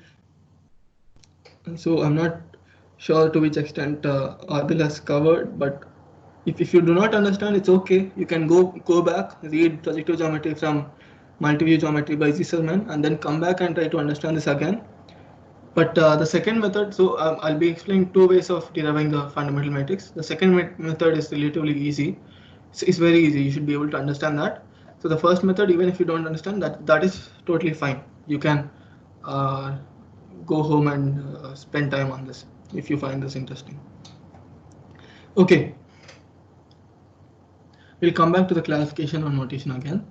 And so I'm not sure to which extent Adil has covered, but if you do not understand, it's okay. You can go back, read projective geometry from multi-view geometry by Zisselman, and then come back and try to understand this again. But the second method, so I'll be explaining two ways of deriving the fundamental matrix. The second method is relatively easy. It's very easy. You should be able to understand that. So the first method, even if you don't understand that is totally fine. You can uh, go home and spend time on this if you find this interesting. Okay, we'll come back to the clarification on notation again.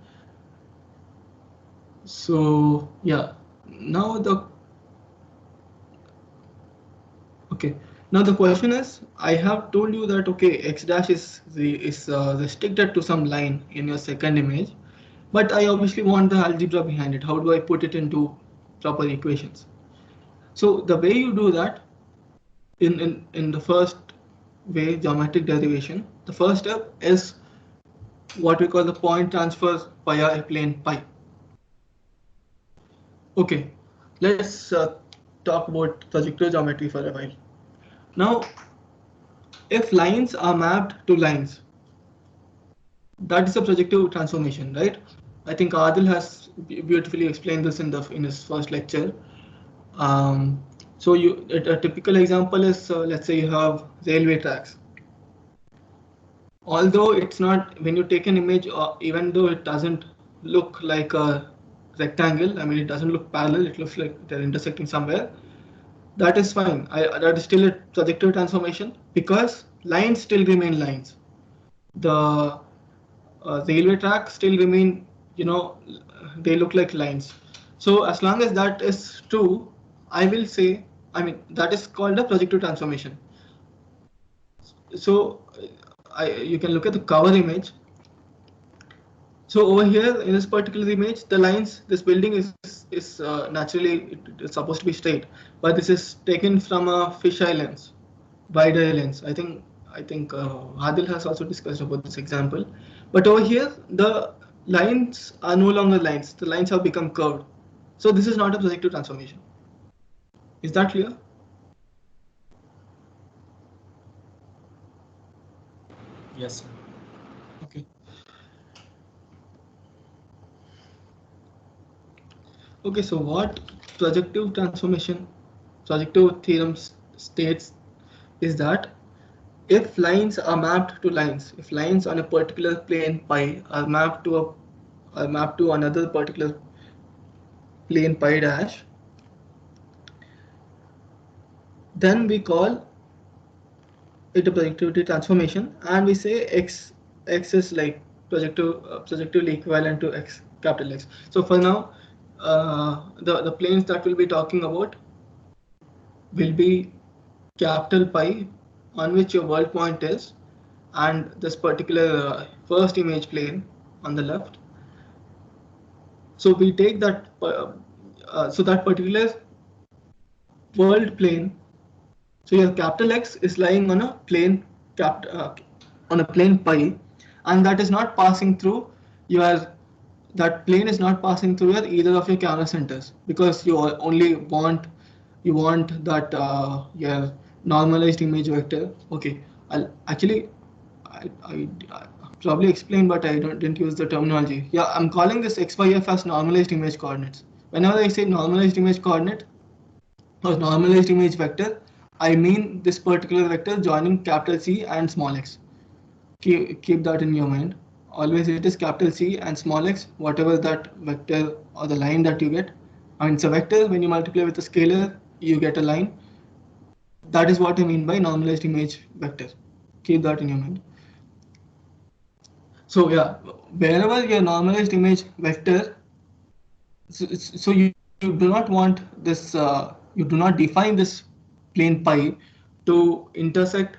So yeah, now now the question is, I have told you that okay, x dash is restricted to some line in your second image, but I obviously want the algebra behind it. How do I put it into proper equations? So the way you do that in the first way, geometric derivation, the first step is what we call the point transfer via a plane pi. Okay, let's talk about projective geometry for a while. Now, if lines are mapped to lines, that is a projective transformation, right? I think Adil has beautifully explained this in his first lecture. So a typical example is let's say you have railway tracks. Although it's not, when you take an image, even though it doesn't look like a rectangle, I mean, it doesn't look parallel, it looks like they're intersecting somewhere, that is fine. That is still a projective transformation because lines still remain lines. The railway track still remain, they look like lines. So as long as that is true, I will say, I mean, that is called a projective transformation. So you can look at the cover image. So over here in this particular image, the lines, this building is naturally it's supposed to be straight, but this is taken from a fisheye lens, wide eye lens. I think Adil has also discussed about this example. But over here, the lines are no longer lines. The lines have become curved. So this is not a projective transformation. Is that clear? Yes, sir. Okay. Okay, so what projective transformation, projective theorem states is that if lines are mapped to lines, if lines on a particular plane pi are mapped to another particular plane pi dash, then we call it a projectivity transformation, and we say x is like projectively equivalent to x, capital X. So for now, the planes that we'll be talking about will be capital pi, on which your world point is, and this particular first image plane on the left. So we take that so that particular world plane. So your capital X is lying on a plane on a plane pi, and that is not passing through your that plane is not passing through either of your camera centers, because you want that your normalized image vector. Okay, I'll actually I probably explained, but I didn't use the terminology. Yeah, I'm calling this XYF as normalized image coordinates. Whenever I say normalized image coordinate or normalized image vector, I mean this particular vector joining capital C and small x. Keep that in your mind. Always it is capital C and small x, whatever that vector or the line that you get. I mean, it's a vector. When you multiply with a scalar, you get a line. That is what I mean by normalized image vector. Keep that in your mind. So yeah, wherever your normalized image vector, so you do not want this, you do not define this plane pi to intersect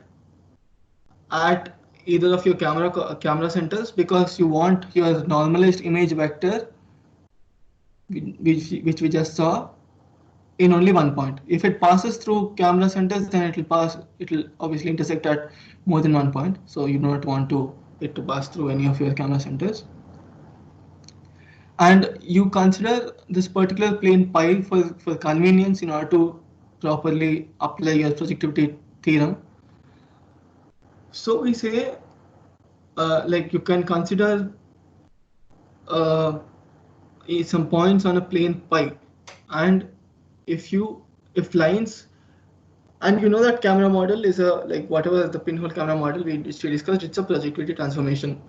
at either of your camera centers, because you want your normalized image vector, which we just saw, in only one point. If it passes through camera centers, then it will obviously intersect at more than one point. So you do not want it to pass through any of your camera centers. And you consider this particular plane pi for convenience in order to properly apply your projectivity theorem. So we say, like, you can consider uh, some points on a plane pi, and if lines, and you know that camera model is a, like, whatever the pinhole camera model we discussed, it's a projectivity transformation,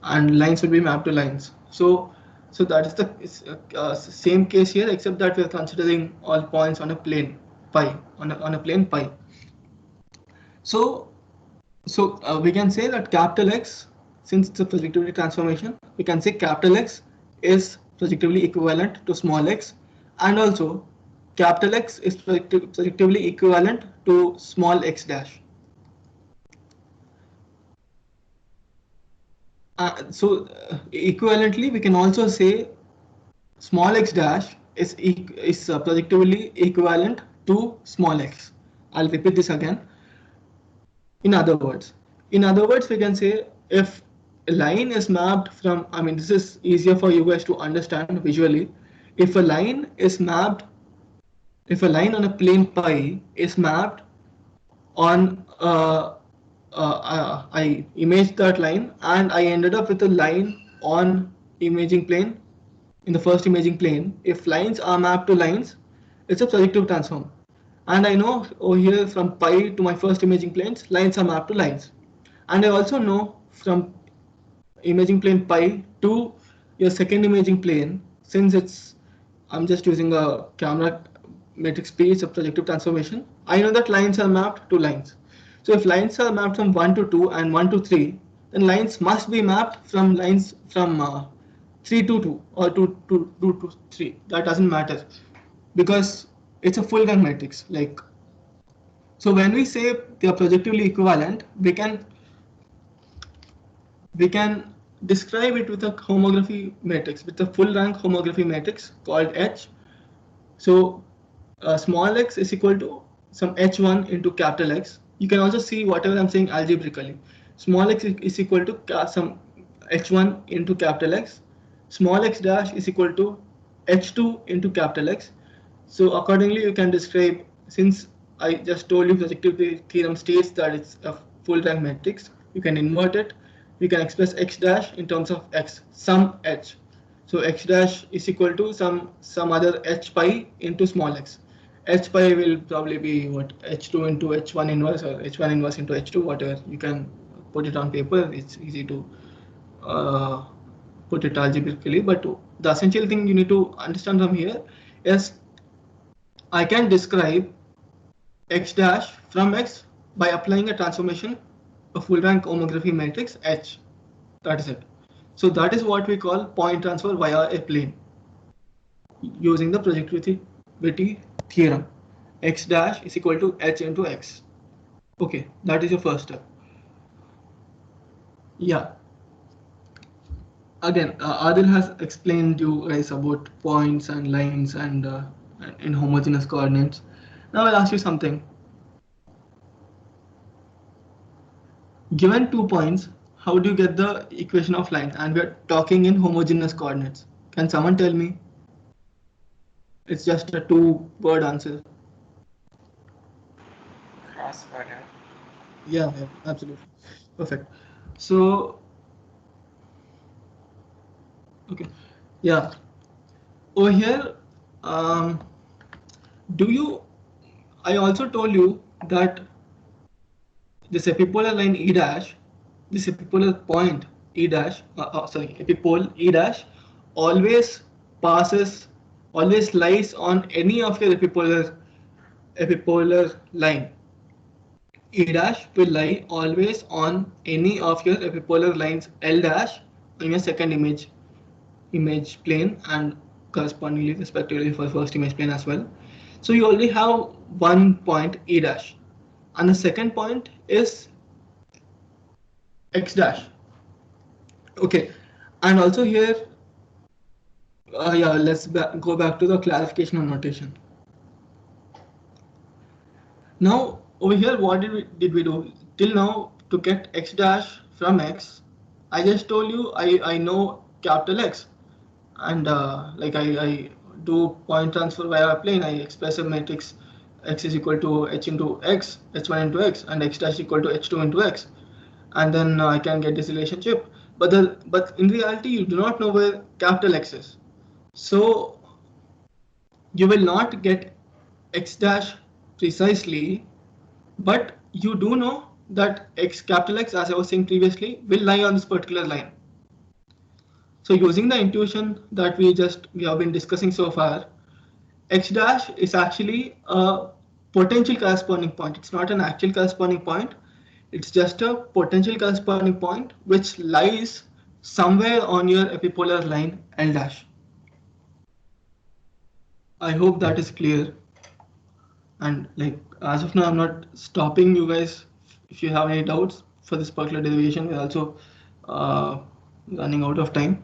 and lines will be mapped to lines. So that is the same case here, except that we are considering all points on a plane pi, on a plane pi. So we can say that capital X, since it's a projectivity transformation, we can say capital X is projectively equivalent to small x, and also capital X is projectively equivalent to small x dash. Equivalently, we can also say small x dash is projectively equivalent to small x. I'll repeat this again. In other words, we can say if a line is mapped from, I mean, this is easier for you guys to understand visually. If a line on a plane pi is mapped on, I imaged that line and I ended up with a line on imaging plane, in the first imaging plane. If lines are mapped to lines, it's a projective transform. And I know over here from pi to my first imaging planes, lines are mapped to lines. And I also know from imaging plane pi to your second imaging plane, since I'm just using a camera matrix P, it's a projective transformation. I know that lines are mapped to lines. So if lines are mapped from 1 to 2 and 1 to 3, then lines must be mapped from lines from 3 to 2 or 2 to 3. That doesn't matter because it's a full rank matrix. Like, so when we say they are projectively equivalent, we can describe it with a homography matrix, with a full rank homography matrix called H. So small x is equal to some h1 into capital X. You can also see whatever I'm saying algebraically. Small x is equal to some h1 into capital X. Small x dash is equal to h2 into capital X. So accordingly, you can describe, since I just told you projectivity theorem states that it's a full rank matrix, you can invert it. You can express x dash in terms of x, some h. So x dash is equal to some other h pi into small x. H pi will probably be what, h2 into h1 inverse or h1 inverse into h2, whatever. You can put it on paper. It's easy to put it algebraically, but the essential thing you need to understand from here is I can describe x dash from x by applying a transformation, a full rank homography matrix H. That is it. So that is what we call point transfer via a plane using the projectivity theorem. X dash is equal to H into X. Okay, that is your first step. Yeah. Again, Adil has explained you guys about points and lines and in homogeneous coordinates. Now I'll ask you something. Given 2 points, how do you get the equation of line? And we're talking in homogeneous coordinates. Can someone tell me? It's just a 2-word answer. Cross product. Yeah, absolutely. Perfect. So, okay. Yeah. Over here, I also told you that this epipolar line E dash, this epipolar point E dash, epipole E dash always lies on any of your epipolar line. E dash will lie always on any of your epipolar lines L dash in your second image plane and correspondingly respectively for first image plane as well. So you only have one point E dash, and the second point is X dash. Okay, and also here, let's go back to the clarification of notation. Now over here, what did we do till now to get X dash from X? I just told you I know capital X, and like I do point transfer via a plane. I express a matrix X is equal to H into X, H1 into X, and X dash equal to H2 into X, and then I can get this relationship. But in reality, you do not know where capital X is, so you will not get X dash precisely, but you do know that capital X, as I was saying previously, will lie on this particular line. So using the intuition that we have been discussing so far, X dash is actually a potential corresponding point. It's not an actual corresponding point. It's just a potential corresponding point which lies somewhere on your epipolar line L dash. I hope that is clear. And like as of now, I'm not stopping you guys. If you have any doubts for this particular derivation, we're also running out of time.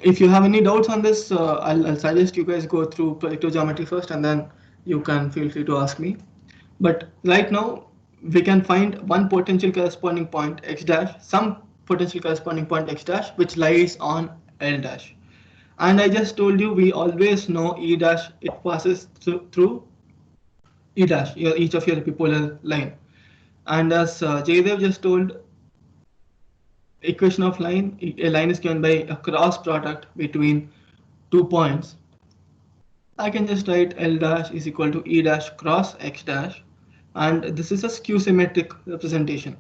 If you have any doubts on this, I'll suggest you guys go through projective geometry first, and then you can feel free to ask me. But right now, we can find one potential corresponding point X dash, some potential corresponding point X dash, which lies on L dash. And I just told you we always know E dash, it passes through E dash, each of your epipolar line. And as Jaydev just told, equation of line, a line is given by a cross product between 2 points. I can just write L dash is equal to E dash cross X dash, and this is a skew symmetric representation.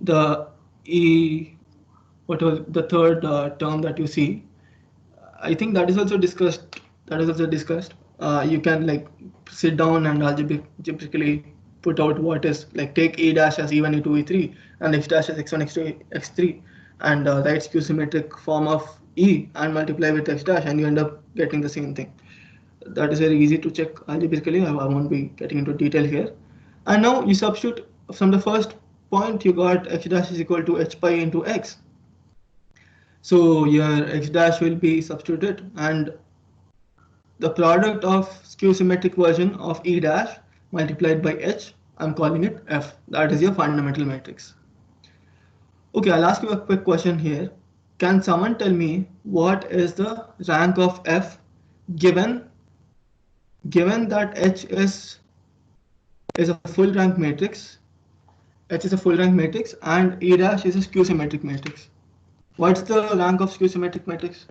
The E whatever the third term that you see, I think that is also discussed. That is also discussed. You can like sit down and algebraically put out what is like take a dash as e1, e2, e3, and x dash as x1, x2, x3, and write skew symmetric form of e and multiply with x dash, and you end up getting the same thing. That is very easy to check algebraically. I won't be getting into detail here. And now you substitute from the first point, you got x dash is equal to h pi into x. So your x dash will be substituted, and the product of skew symmetric version of E dash multiplied by H, I'm calling it F. That is your fundamental matrix. Okay, I'll ask you a quick question here. Can someone tell me what is the rank of F given that H is a full rank matrix, H is a full rank matrix, and E dash is a skew symmetric matrix? What's the rank of skew symmetric matrix?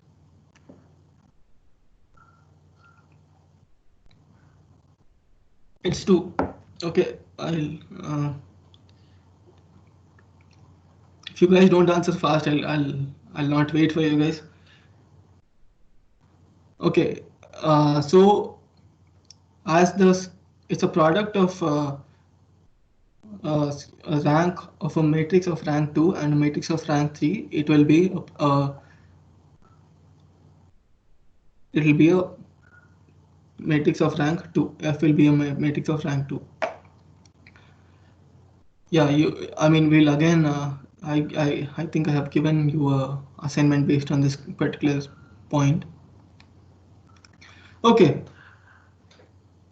It's 2. Okay, if you guys don't answer fast, I'll not wait for you guys. Okay, so as this, it's a product of a rank of a matrix of rank 2 and a matrix of rank 3. It will be a matrix of rank 2. F will be a matrix of rank 2. Yeah, I mean, we'll again, I think I have given you a assignment based on this particular point. Okay,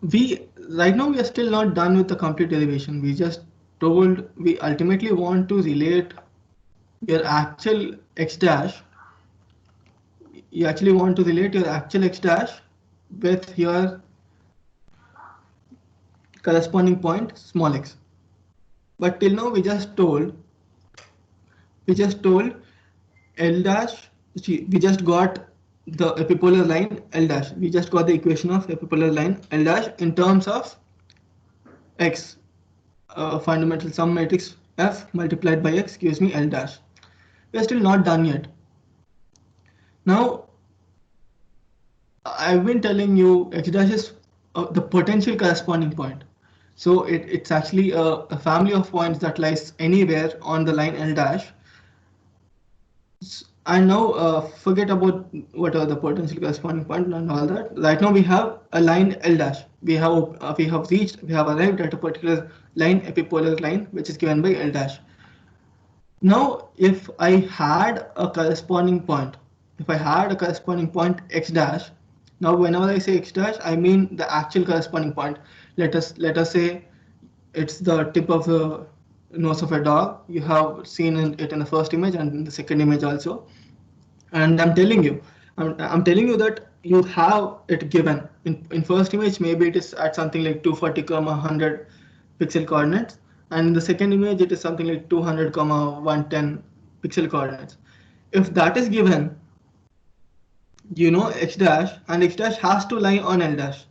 right now we are still not done with the complete derivation. We just told we ultimately want to relate your actual x dash. You actually want to relate your actual x dash with your corresponding point small x. But till now we just told L dash, we just got the epipolar line L dash. We just got the equation of epipolar line L dash in terms of x, fundamental sum matrix F multiplied by x gives me L dash. We are still not done yet. Now, I've been telling you x dash is the potential corresponding point. So it's actually a family of points that lies anywhere on the line L dash. And now forget about what are the potential corresponding point and all that. Right now we have a line L dash. We have arrived at a particular line, epipolar line, which is given by L dash. Now, if I had a corresponding point, x dash. Now, whenever I say x dash, I mean the actual corresponding point. Let us say it's the tip of the nose of a dog. You have seen it in the first image and in the second image also. And I'm telling you that you have it given in first image. Maybe it is at something like 240, 100 pixel coordinates, and in the second image it is something like 200, 110 pixel coordinates. If that is given, you know x dash, and x dash has to lie on L dash.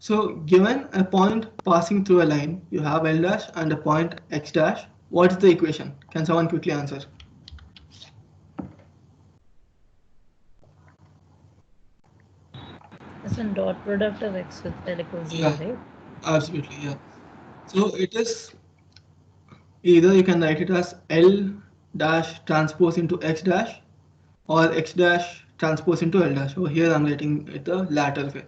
So given a point passing through a line, you have L dash and a point x dash. What's the equation? Can someone quickly answer? It's a dot product of x with L equals 0, right? Absolutely, yeah. So it is either you can write it as L dash transpose into x dash or x dash transpose into L dash. Over here I'm writing it the latter way.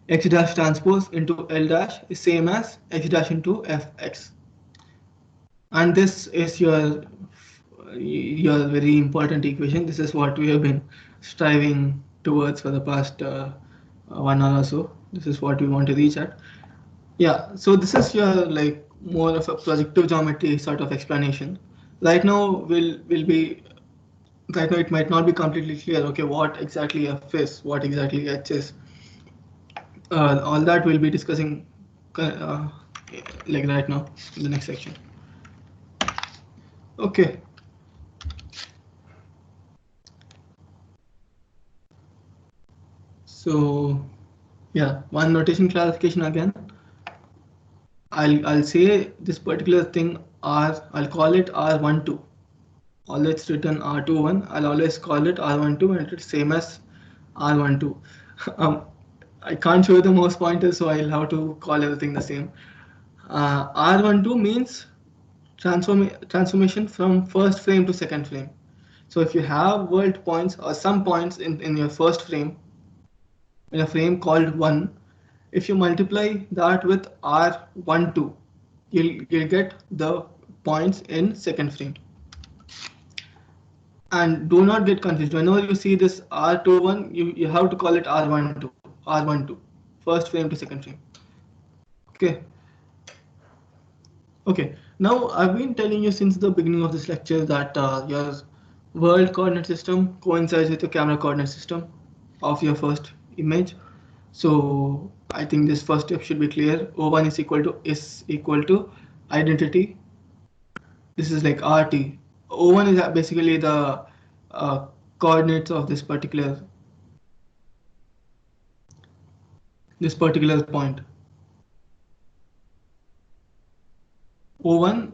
X dash transpose into L dash is same as x dash into fx. And this is your very important equation. This is what we have been striving towards for the past 1 hour or so. This is what we want to reach at. Yeah, so this is your like more of a projective geometry sort of explanation. Right now it might not be completely clear, okay, what exactly f is, what exactly h is. All that we'll be discussing like right now in the next section. Okay. So yeah, one notation clarification again. I'll say this particular thing I'll call it R12. always written R21, I'll always call it R12 and it's same as R12. um, I can't show you the mouse pointer, so I'll have to call everything the same. R12 means transformation from first frame to second frame. So if you have world points or some points in your first frame, in a frame called 1, if you multiply that with R12, you'll get the points in second frame. And do not get confused. Whenever you see this R21, you have to call it R12, first frame to second frame. Okay. Okay. Now I've been telling you since the beginning of this lecture that your world coordinate system coincides with the camera coordinate system of your first image. So I think this first step should be clear. O1 is equal to identity. This is like RT. O1 is basically the coordinates of this particular point. O1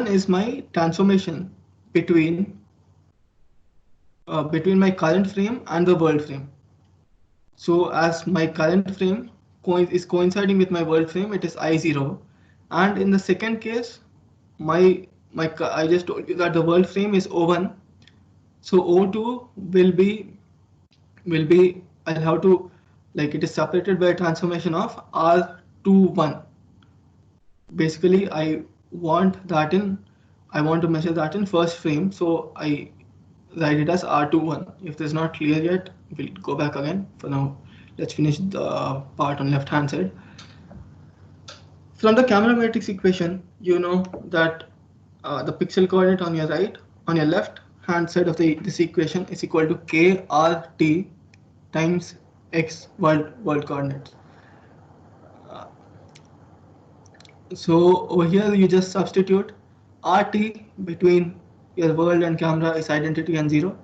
is my transformation between my current frame and the world frame. So as my current frame is coinciding with my world frame, it is I0, and in the second case, I just told you that the world frame is O1, so O2 will be I'll have to, like, it is separated by a transformation of R21. Basically, I want to measure that in first frame, so I write it as R21. If this is not clear yet, we'll go back again. For now, let's finish the part on left hand side. From the camera matrix equation, you know that the pixel coordinate on your left hand side of this equation is equal to KRT times X world coordinates. So over here you just substitute RT between your world and camera is identity and 0,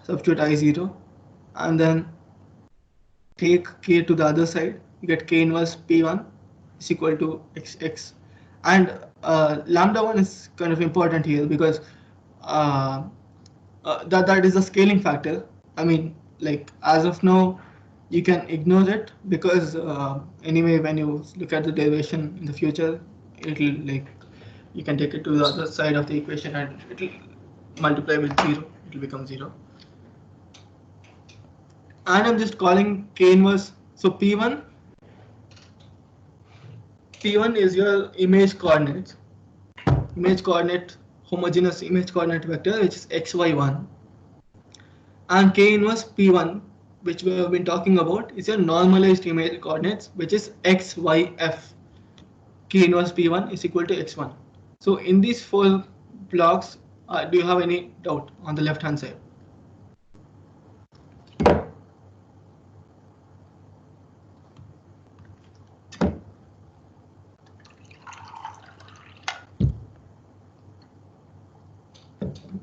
substitute I0, and then take K to the other side, you get K inverse P1 is equal to XX. And lambda 1 is kind of important here because that is a scaling factor. I mean, like, as of now, you can ignore it because anyway, when you look at the derivation in the future, it'll, like, you can take it to the other side of the equation and it'll multiply with 0. It'll become 0. And I'm just calling K inverse. So P1 is your image coordinate, homogeneous image coordinate vector, which is xy1, and K inverse P1, which we have been talking about, is your normalized image coordinates, which is xyf. K inverse P1 is equal to x1. So in these 4 blocks, do you have any doubt on the left hand side?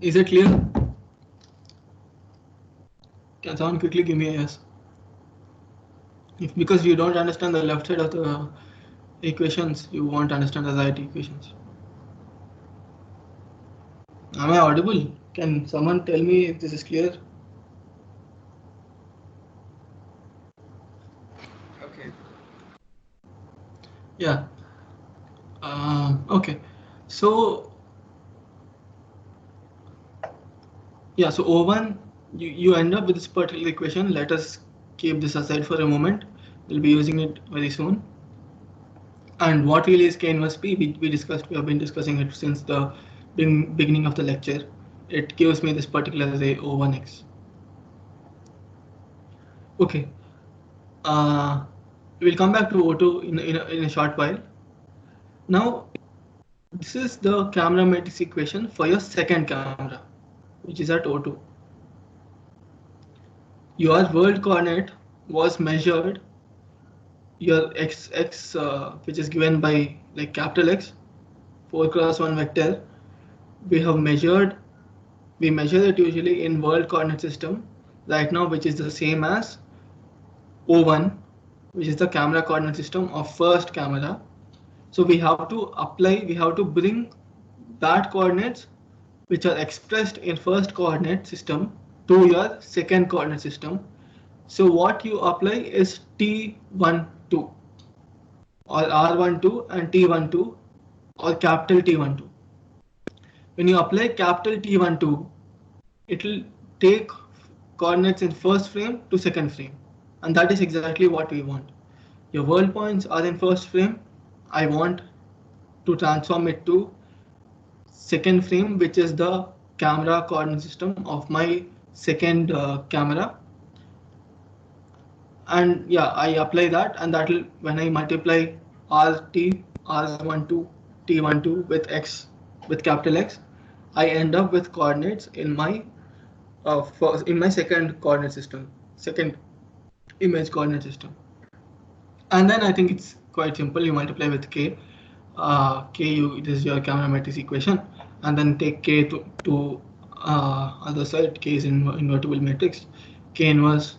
Is it clear? Can someone quickly give me a yes? If because you don't understand the left side of the equations, you won't understand the right equations. Am I audible? Can someone tell me if this is clear? Okay. Yeah. Okay. So yeah, so O1, you end up with this particular equation. Let us keep this aside for a moment. We'll be using it very soon. And what really is K inverse P? We have been discussing it since the beginning of the lecture. It gives me this particular array O1x. Okay. We'll come back to O2 in a short while. Now, this is the camera matrix equation for your second camera, which is at O2. Your world coordinate was measured, your x, which is given by, like, capital X, 4x1 vector. We measure it usually in world coordinate system right now, which is the same as O1, which is the camera coordinate system of first camera. So we have to bring that coordinates which are expressed in first coordinate system to your second coordinate system. So what you apply is T12 or R12 and T12 or capital T12. When you apply capital T12, it will take coordinates in first frame to second frame, and that is exactly what we want. Your world points are in first frame. I want to transform it to second frame, which is the camera coordinate system of my second camera. And yeah, I apply that, and that will, when I multiply RT, R12, T12 with X, with capital X, I end up with coordinates in my second coordinate system, second image coordinate system. And then I think it's quite simple. You multiply with K. This is your camera matrix equation, and then take K to other side. K is invertible matrix. K inverse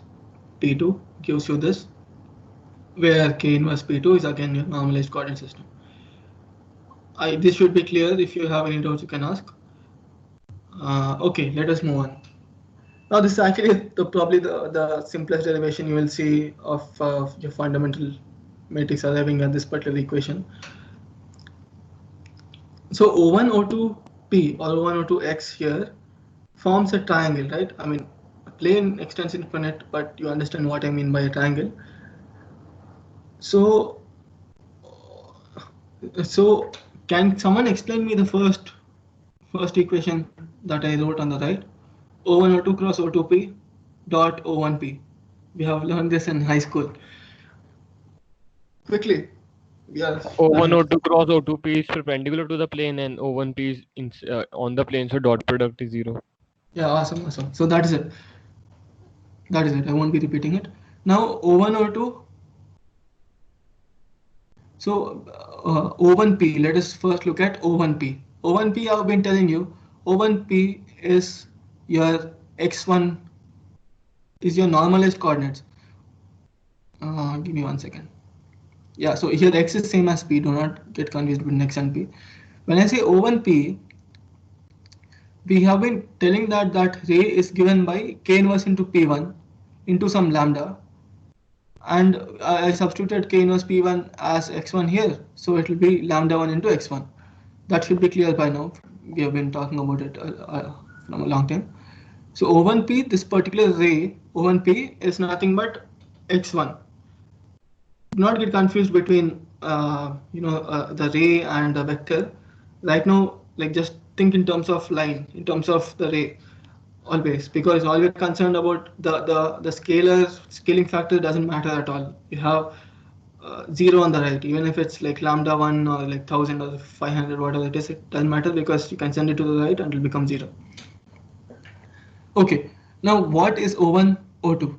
P2 gives you this, where K inverse P2 is again your normalized coordinate system. This should be clear. If you have any doubts, you can ask. Okay, let us move on. Now this is actually probably the simplest derivation you will see of your fundamental matrix arriving at this particular equation. So O1, O2P or O1, O2X here forms a triangle, right? I mean, a plane extends infinite, but you understand what I mean by a triangle. So can someone explain me the first equation that I wrote on the right? O1, O2 cross O2P dot O1P. We have learned this in high school. Quickly. Yes. O1, O2 cross O2P is perpendicular to the plane, and O1P is on the plane, so dot product is 0. Yeah, awesome. So that is it. I won't be repeating it. Now O1, O2. So O1P, let us first look at O1P. O1P, I've been telling you, O1P is your x1 is your normalized coordinates. Give me 1 second. Yeah, so here x is same as p. Do not get confused between x and p. When I say O1P, we have been telling that ray is given by k inverse into p1 into some lambda, and I substituted k inverse p1 as x1 here, so it will be lambda 1 into x1. That should be clear by now. We have been talking about it from a long time. So O1P, this particular ray, O1P is nothing but x1. Do not get confused between the ray and the vector. Right now, like just think in terms of line, in terms of the ray, always, because all we're concerned about the scaling factor doesn't matter at all. You have 0 on the right, even if it's like lambda 1 or like 1000 or 500, whatever it is, it doesn't matter because you can send it to the right and it will become 0. Okay, now what is O1, O2?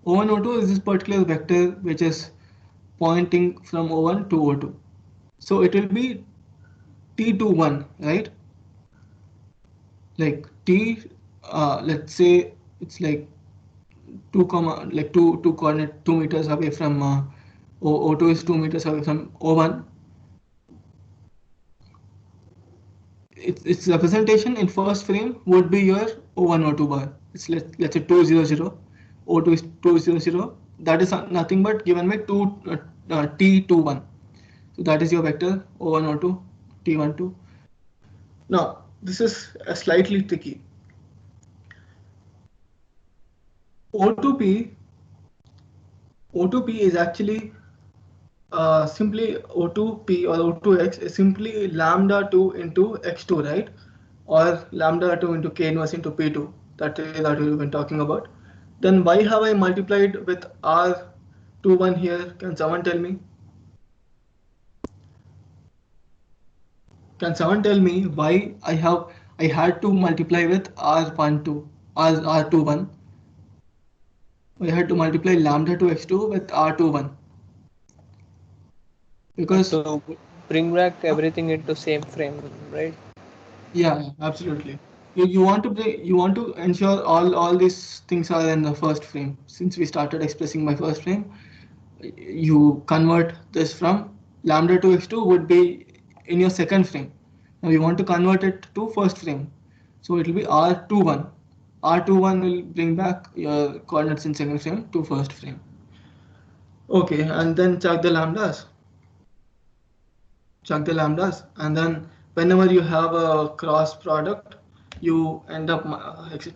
O1, O2 is this particular vector which is pointing from O1 to O2. So it will be T21, right? Like T, let's say it's like 2 coordinate 2 meters away from O2 is 2 meters away from O1. Its representation in first frame would be your O1, O2 bar. It's let's say 200. O2 is 200. That is nothing but given by T21. So that is your vector O1, O2, T12. Now this is slightly tricky. O2P is actually simply O2P or O2X is simply lambda 2 into x2, right? Or lambda 2 into k inverse into p2. That we've been talking about. Then why have I multiplied with R21 here? Can someone tell me? Can someone tell me why I had to multiply with R21? I had to multiply lambda 2 x2 with R21. Because to bring back everything into same frame, right? Yeah, absolutely. You want to ensure all these things are in the first frame. Since we started expressing by first frame, you convert this from lambda 2x2 would be in your second frame. Now you want to convert it to first frame. So it will be R21. R21 will bring back your coordinates in second frame to first frame. Okay, and then check the lambdas. And then whenever you have a cross product, you end up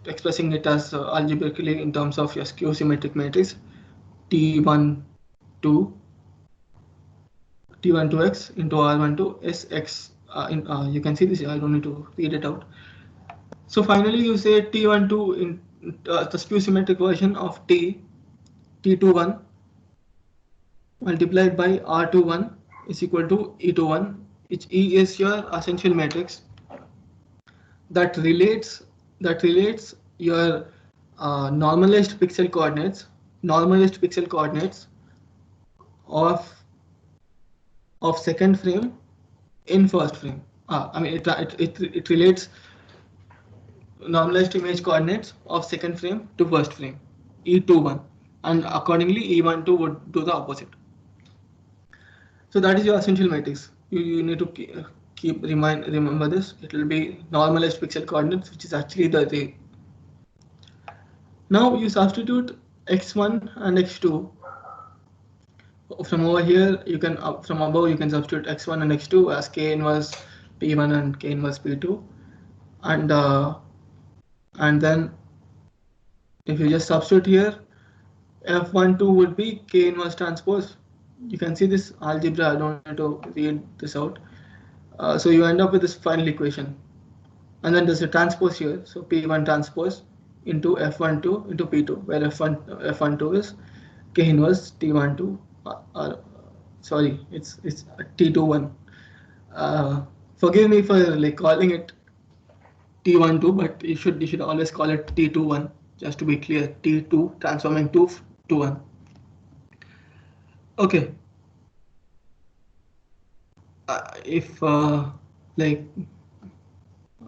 expressing it as algebraically in terms of your skew symmetric matrix T1 2 T1 2x into R1 2 Sx. You can see this. I don't need to read it out. So finally, you say T1 2 in the skew symmetric version of T21 multiplied by R21 is equal to E21, which E is your essential matrix that relates your normalized pixel coordinates of second frame in first frame. It relates normalized image coordinates of second frame to first frame, E21, and accordingly E12 would do the opposite. So that is your essential matrix. You need to remember this. It will be normalized pixel coordinates, which is actually the array. Now you substitute x1 and x2. From over here, you can from above you can substitute x1 and x2 as k inverse p1 and k inverse p2, and then if you just substitute here, f12 would be k inverse transpose. You can see this algebra. I don't need to read this out. So you end up with this final equation, and then there's a transpose here. So p1 transpose into f12 into p2, where f12 is k inverse t12. Sorry, it's t21. Forgive me for like calling it t12, but you should always call it t21, just to be clear. T2 transforming to 1. Okay. If like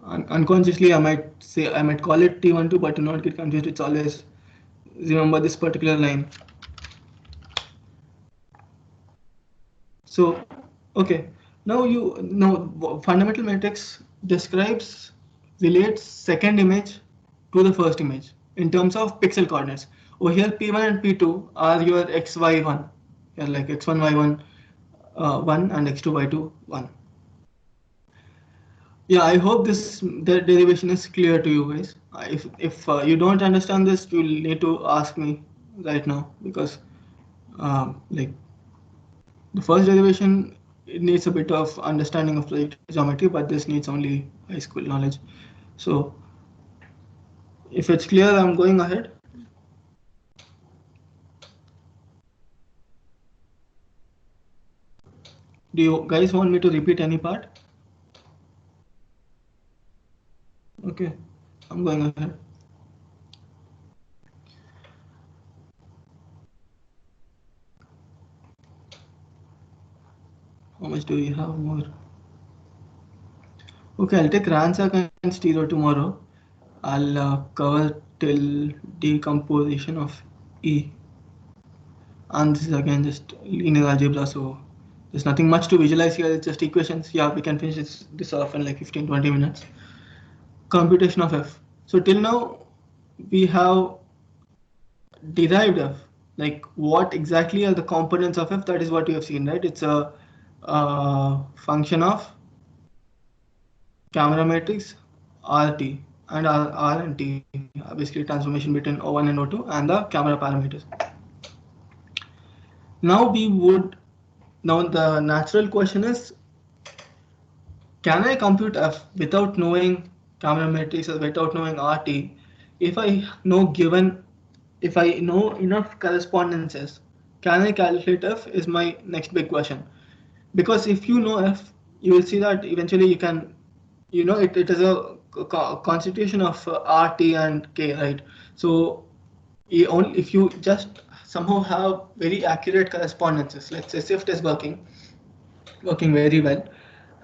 unconsciously I might call it T12, but do not get confused. It's always remember this particular line. So okay, now fundamental matrix relates second image to the first image in terms of pixel coordinates. Over here P1 and P2 are your x, y, 1. Here like x1, y1 1 and x2, y2 1. Yeah, I hope the derivation is clear to you guys. If you don't understand this, you'll need to ask me right now, because like the first derivation, it needs a bit of understanding of projective geometry, but this needs only high school knowledge. So if it's clear, I'm going ahead. Do you guys want me to repeat any part? Okay, I'm going ahead. How much do we have more? Okay, I'll take ransack and stereo tomorrow. I'll cover till decomposition of E. And this is again just linear algebra, so there's nothing much to visualize here. It's just equations. Yeah, we can finish this off in like 15-20 minutes. Computation of f. So till now we have derived f. Like what exactly are the components of f? That is what you have seen, right? It's a function of camera matrix RT and R and T, basically transformation between O1 and O2 and the camera parameters. Now the natural question is, can I compute f without knowing camera matrix or without knowing RT? If I know enough correspondences, can I calculate f is my next big question. Because if you know f, you will see that eventually you can, it is a constitution of RT and K, right? So if you just somehow have very accurate correspondences, let's say SIFT is working very well,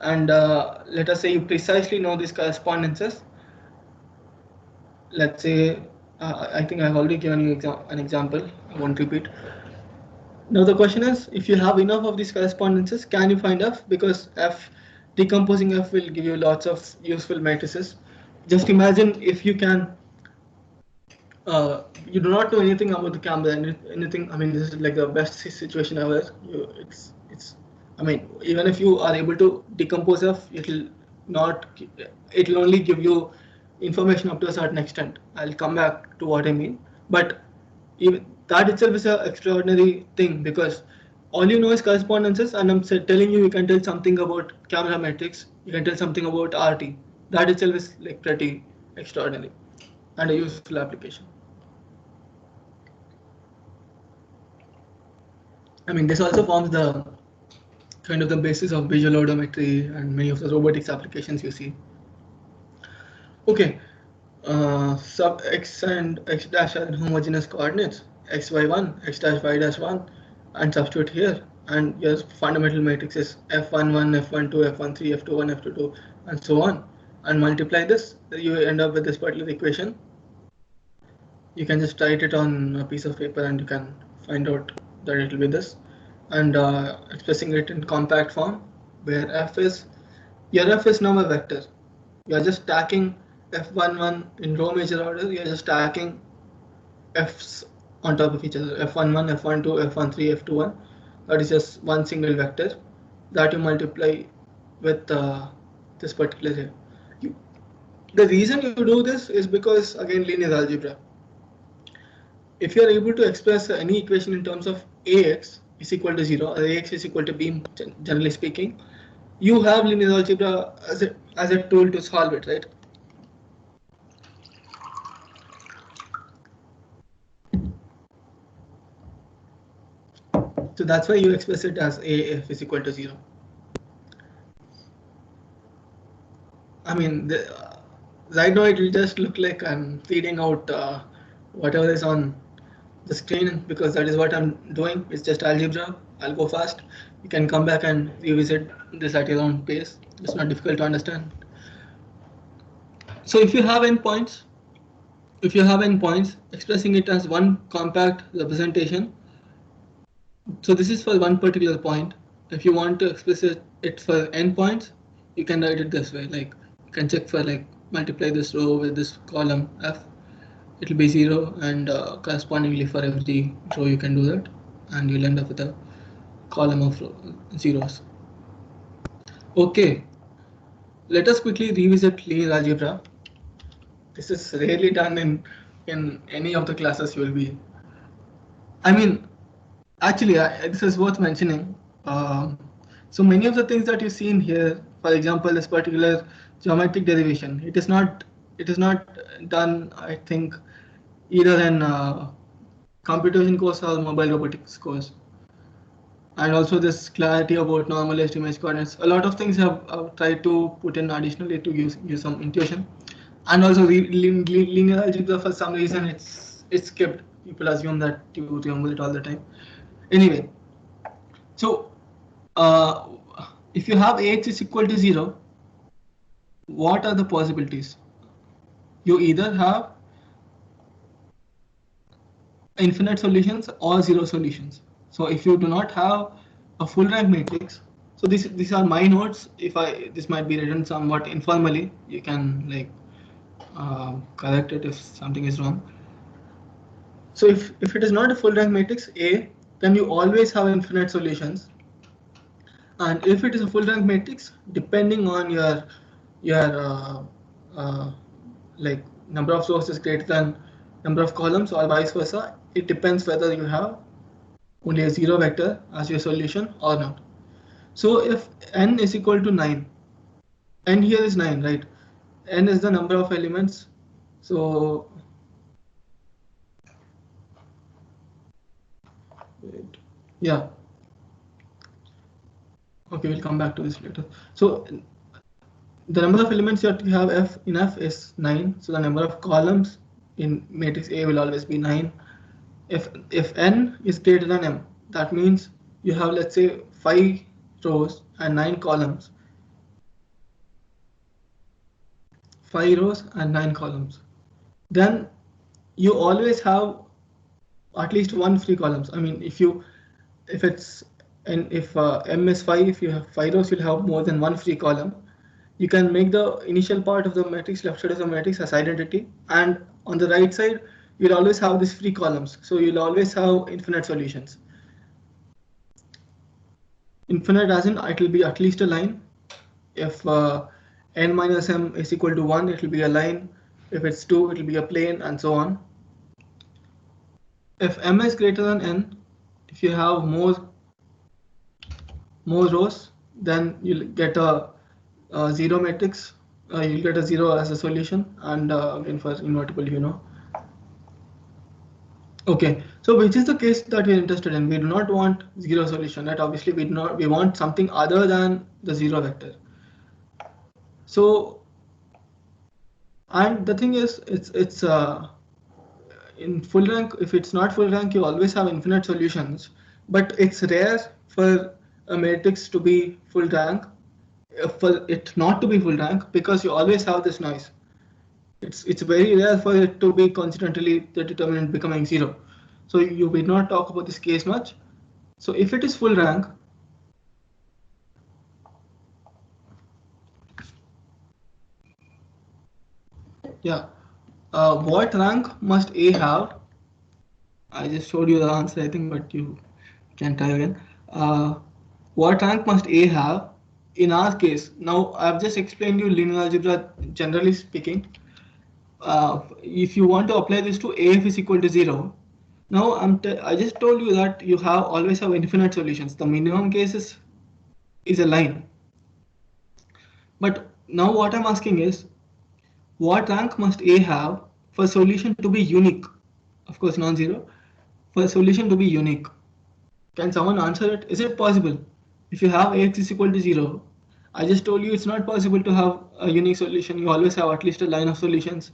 and let us say you precisely know these correspondences. Let's say I think I've already given you an example. I won't repeat. Now the question is, if you have enough of these correspondences, can you find F? Because F, decomposing F will give you lots of useful matrices. Just imagine if you can, you do not know anything about the camera, anything. I mean, this is like the best situation ever. It's. I mean, even if you are able to decompose F, it'll not. It'll only give you information up to a certain extent. I'll come back to what I mean, but even that itself is an extraordinary thing because all you know is correspondences, and I'm telling you can tell something about camera metrics, you can tell something about RT. That itself is like pretty extraordinary and a useful application. I mean, this also forms the kind of the basis of visual odometry and many of the robotics applications you see. Okay, sub x and x dash are in homogeneous coordinates, x y1, x dash y dash 1, and substitute here. And your fundamental matrix is f11, f12, f13, f21, f22, and so on. And multiply this, you end up with this particular equation. You can just write it on a piece of paper and you can find out that it will be this. And expressing it in compact form, where f is, your f is now a vector. You are just stacking f11 in row major order, you are just stacking f's on top of each other, f11, f12, f13, f21. That is just one single vector that you multiply with this particular here. The reason you do this is because, again, linear algebra. If you are able to express any equation in terms of ax is equal to 0 or ax is equal to b, generally speaking, you have linear algebra as a tool to solve it, right? So that's why you express it as AF is equal to 0. I mean, right now it will just look like I'm feeding out whatever is on the screen because that is what I'm doing. It's just algebra. I'll go fast. You can come back and revisit this at your own pace. It's not difficult to understand. So if you have endpoints, expressing it as one compact representation. So this is for one particular point. If you want to express it for endpoints, you can write it this way. Like you can check for like multiply this row with this column f. It will be 0, and correspondingly for every row you can do that, and you'll end up with a column of zeros. Okay, let us quickly revisit linear algebra. This is rarely done in any of the classes you will be. I mean, actually, this is worth mentioning. So many of the things that you see in here, for example, this particular geometric derivation, it is not done, I think, either in computation course or mobile robotics course. And also this clarity about normalized image coordinates. A lot of things have tried to put in additionally to use some intuition. And also linear algebra, for some reason it's skipped. People assume that you remember it all the time. Anyway, so if you have ax is equal to 0, what are the possibilities? You either have infinite solutions or 0 solutions. So if you do not have a full rank matrix, so these are my notes. This might be written somewhat informally, you can like correct it if something is wrong. So if it is not a full rank matrix A, then you always have infinite solutions. And if it is a full rank matrix, depending on your like number of rows is greater than number of columns or vice versa, it depends whether you have only a 0 vector as your solution or not. So if n is equal to 9, n here is 9, right? N is the number of elements. So wait, yeah. Okay, we'll come back to this later. So the number of elements that you have in F is 9. So the number of columns in matrix A will always be 9. If n is greater than m, that means you have, let's say, 5 rows and 9 columns. 5 rows and 9 columns. Then you always have at least one free columns. I mean, if you if it's and if M is 5, if you have 5 rows, you'll have more than one free column. You can make the initial part of the matrix, left side of the matrix, as identity, and on the right side, you'll always have these free columns. So you'll always have infinite solutions. Infinite as in it will be at least a line. If n minus m is equal to 1, it will be a line. If it's 2, it will be a plane, and so on. If m is greater than n, if you have more rows, then you'll get a zero matrix. You'll get a 0 as a solution, and again for invertible, you know. Okay, so which is the case that we're interested in? We do not want 0 solution, right? Obviously, we want something other than the 0 vector. So, and the thing is, it's in full rank. If it's not full rank, you always have infinite solutions, but it's rare for a matrix to be full rank, for it not to be full rank, because you always have this noise. It's very rare for it to be coincidentally the determinant becoming 0. So you will not talk about this case much. So if it is full rank, yeah, what rank must A have? I just showed you the answer, I think, but you can try again. What rank must A have? In our case, now I've just explained you linear algebra generally speaking. If you want to apply this to AF is equal to 0, now I just told you that you always have infinite solutions. The minimum case is a line. But now what I'm asking is, what rank must A have for solution to be unique? Of course, non-zero. For solution to be unique, can someone answer it? Is it possible? If you have Ax is equal to 0, I just told you it's not possible to have a unique solution. You always have at least a line of solutions.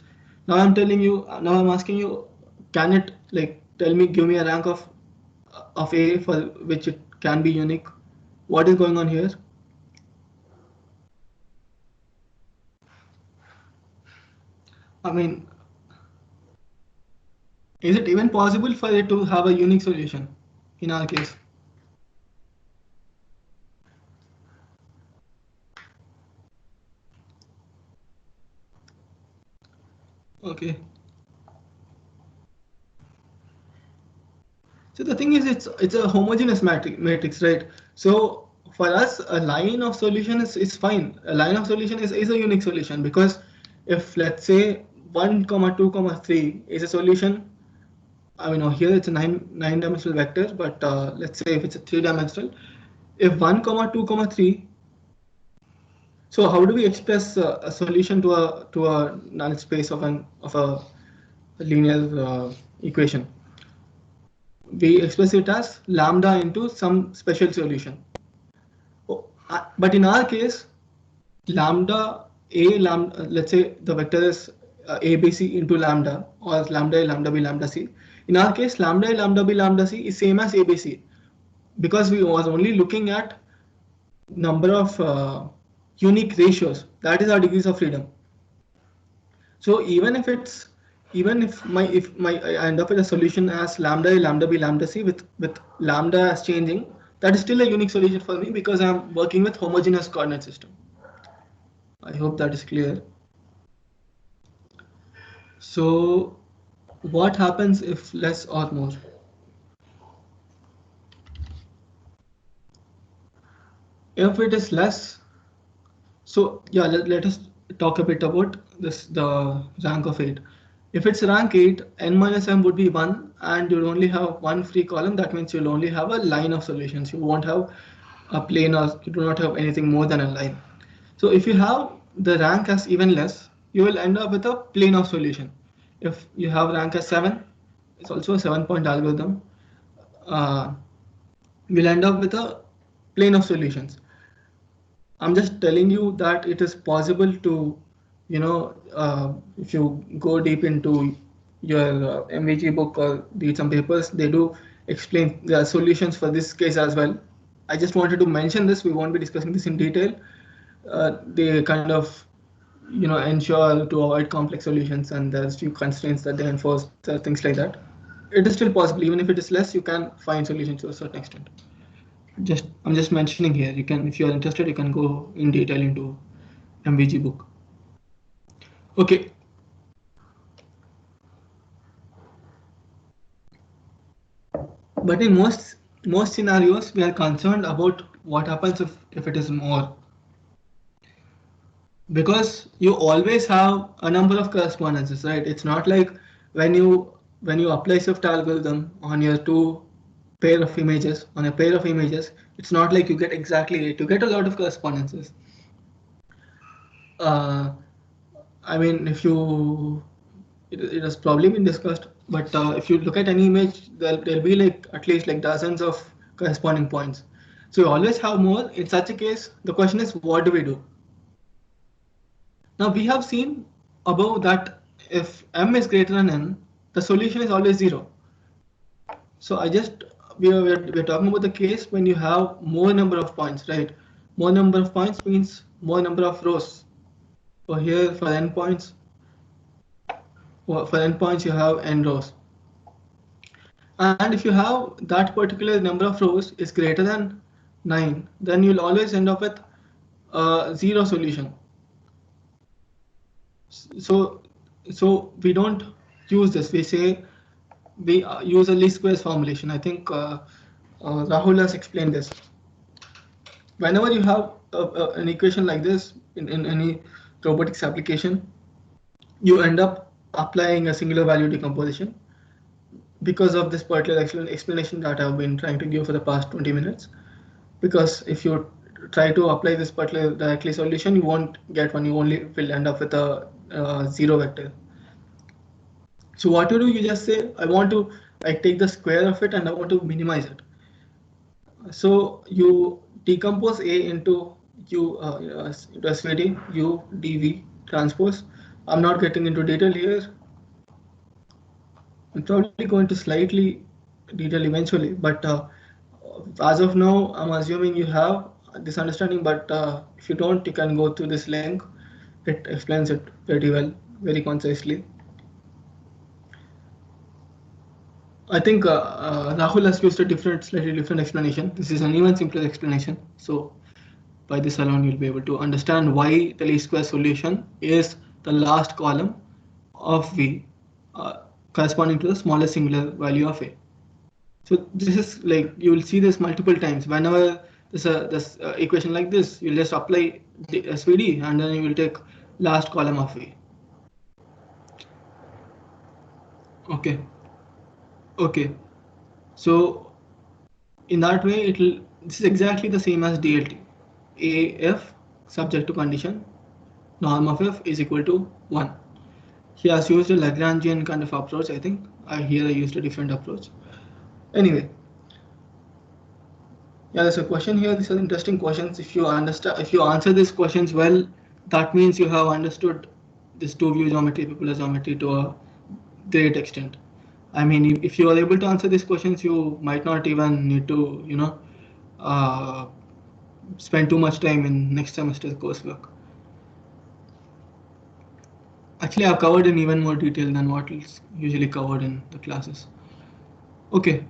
Now I'm asking you, can it give me a rank of A for which it can be unique? What is going on here? I mean, is it even possible for it to have a unique solution in our case? Okay. So the thing is, it's a homogeneous matrix, right? So for us, a line of solution is fine. A line of solution is a unique solution, because if let's say 1, 2, 3 is a solution, I mean, here it's a nine-dimensional vector, but let's say if it's a 3-dimensional, if 1, 2, 3, so how do we express a solution to a null space of a linear equation? We express it as lambda into some special solution. But in our case, lambda, let's say the vector is ABC into lambda, or lambda A, lambda B, lambda C. In our case, lambda A, lambda B, lambda C is same as ABC, because we was only looking at number of unique ratios. That is our degrees of freedom. So even if I end up with a solution as lambda A, lambda B, lambda C with lambda as changing, that is still a unique solution for me, because I'm working with homogeneous coordinate system. I hope that is clear. So what happens if less or more? If it is less, so yeah, let us talk a bit about the rank of 8. If it's rank 8, n minus m would be 1, and you'll only have one free column. That means you'll only have a line of solutions. You won't have a plane, or you do not have anything more than a line. So if you have the rank as even less, you will end up with a plane of solution. If you have rank as 7, it's also a 7-point algorithm. We'll end up with a plane of solutions. I'm just telling you that it is possible to, if you go deep into your MVG book or read some papers, they do explain the solutions for this case as well. I just wanted to mention this. We won't be discussing this in detail. They kind of, ensure to avoid complex solutions, and there's few constraints that they enforce, things like that. It is still possible. Even if it is less, you can find solutions to a certain extent. I'm just mentioning here. You can, if you are interested, you can go in detail into MVG book. Okay. But in most scenarios, we are concerned about what happens if it is more, because you always have a number of correspondences, right? It's not like when you apply Swift algorithm on your two pair of images, on a pair of images, it's not like you get exactly 8. You get a lot of correspondences. uh, I mean, if you it has probably been discussed, but if you look at any image, there'll be like at least like dozens of corresponding points. So you always have more. In such a case, the question is, what do we do? Now we have seen above that if m is greater than n, the solution is always 0. So we're talking about the case when you have more number of points, right? More number of points means more number of rows. So here for n points, you have n rows. And if you have that particular number of rows is greater than 9, then you'll always end up with a 0 solution. So, we don't use this. We say we use a least squares formulation. I think Rahul has explained this. Whenever you have an equation like this in any robotics application, you end up applying a singular value decomposition because of this particular explanation that I've been trying to give for the past 20 minutes. Because if you try to apply this particular directly solution, you won't get one. You only will end up with a 0 vector. So what you do, you just say, I want to take the square of it and I want to minimize it. So you decompose A into SVD, U, dV transpose. I'm not getting into detail here. I'm probably going to slightly detail eventually, but as of now, I'm assuming you have this understanding. But if you don't, you can go through this link. It explains it pretty well, very concisely. I think Rahul has used a slightly different explanation. This is an even simpler explanation. So by this alone, you'll be able to understand why the least square solution is the last column of V, corresponding to the smallest singular value of A. So this is like, you will see this multiple times. Whenever this equation like this, you'll just apply the SVD and then you will take last column of A. Okay. Okay. So in that way, this is exactly the same as DLT. AF subject to condition, norm of F is equal to 1. He has used a Lagrangian kind of approach. I think here I used a different approach. Anyway, yeah, there's a question here. These are interesting questions. If you answer these questions well, that means you have understood this two-view geometry, epipolar geometry to a great extent. I mean, if you are able to answer these questions, you might not even need to, spend too much time in next semester's coursework. Actually, I've covered in even more detail than what is usually covered in the classes. Okay.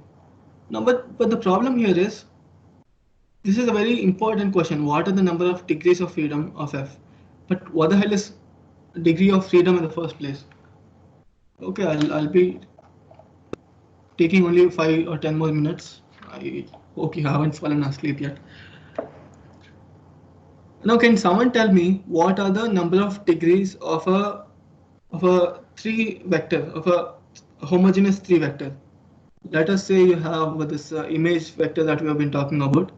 Now, but the problem here is, this is a very important question. What are the number of degrees of freedom of F? But what the hell is degree of freedom in the first place? Okay, I'll be taking only 5 or 10 more minutes. I hope you haven't fallen asleep yet. Now, can someone tell me what are the number of degrees of a 3 vector, of a homogeneous 3 vector? Let us say you have this image vector that we have been talking about,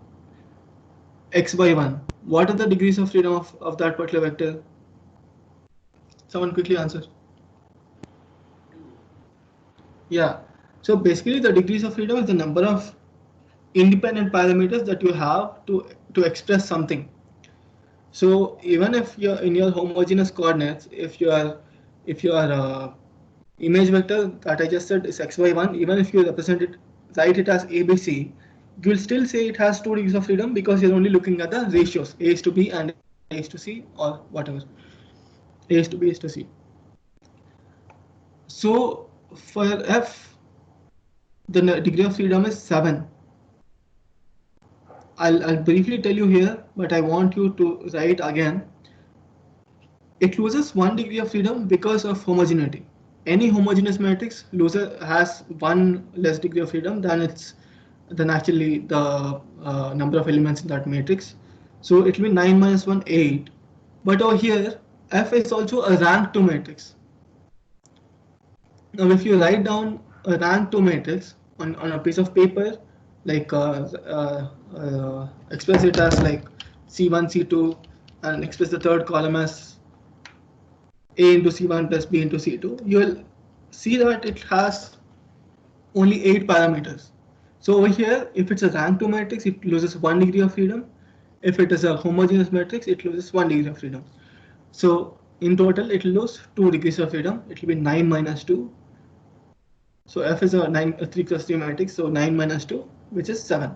x by 1. What are the degrees of freedom of that particular vector? Someone quickly answer. Yeah. So basically, the degrees of freedom is the number of independent parameters that you have to express something. So even if you're in your homogeneous coordinates, if your image vector that I just said is x by 1, even if you write it as ABC, you will still say it has 2 degrees of freedom because you're only looking at the ratios a is to b and a is to c, or whatever, a is to b is to c. So for F, the degree of freedom is 7. I'll briefly tell you here, but I want you to write again. It loses 1 degree of freedom because of homogeneity. Any homogeneous matrix has one less degree of freedom than actually the number of elements in that matrix. So it will be 9 minus 1, 8. But over here, F is also a rank 2 matrix. Now, if you write down a rank 2 matrix on a piece of paper, like express it as like C1, C2, and express the third column as A into C1 plus B into C2, you will see that it has only 8 parameters. So over here, if it's a rank 2 matrix, it loses 1 degree of freedom. If it is a homogeneous matrix, it loses 1 degree of freedom. So in total, it will lose 2 degrees of freedom. It will be 9 minus 2. So F is a 3 cross 3 matrix. So 9 minus 2, which is 7.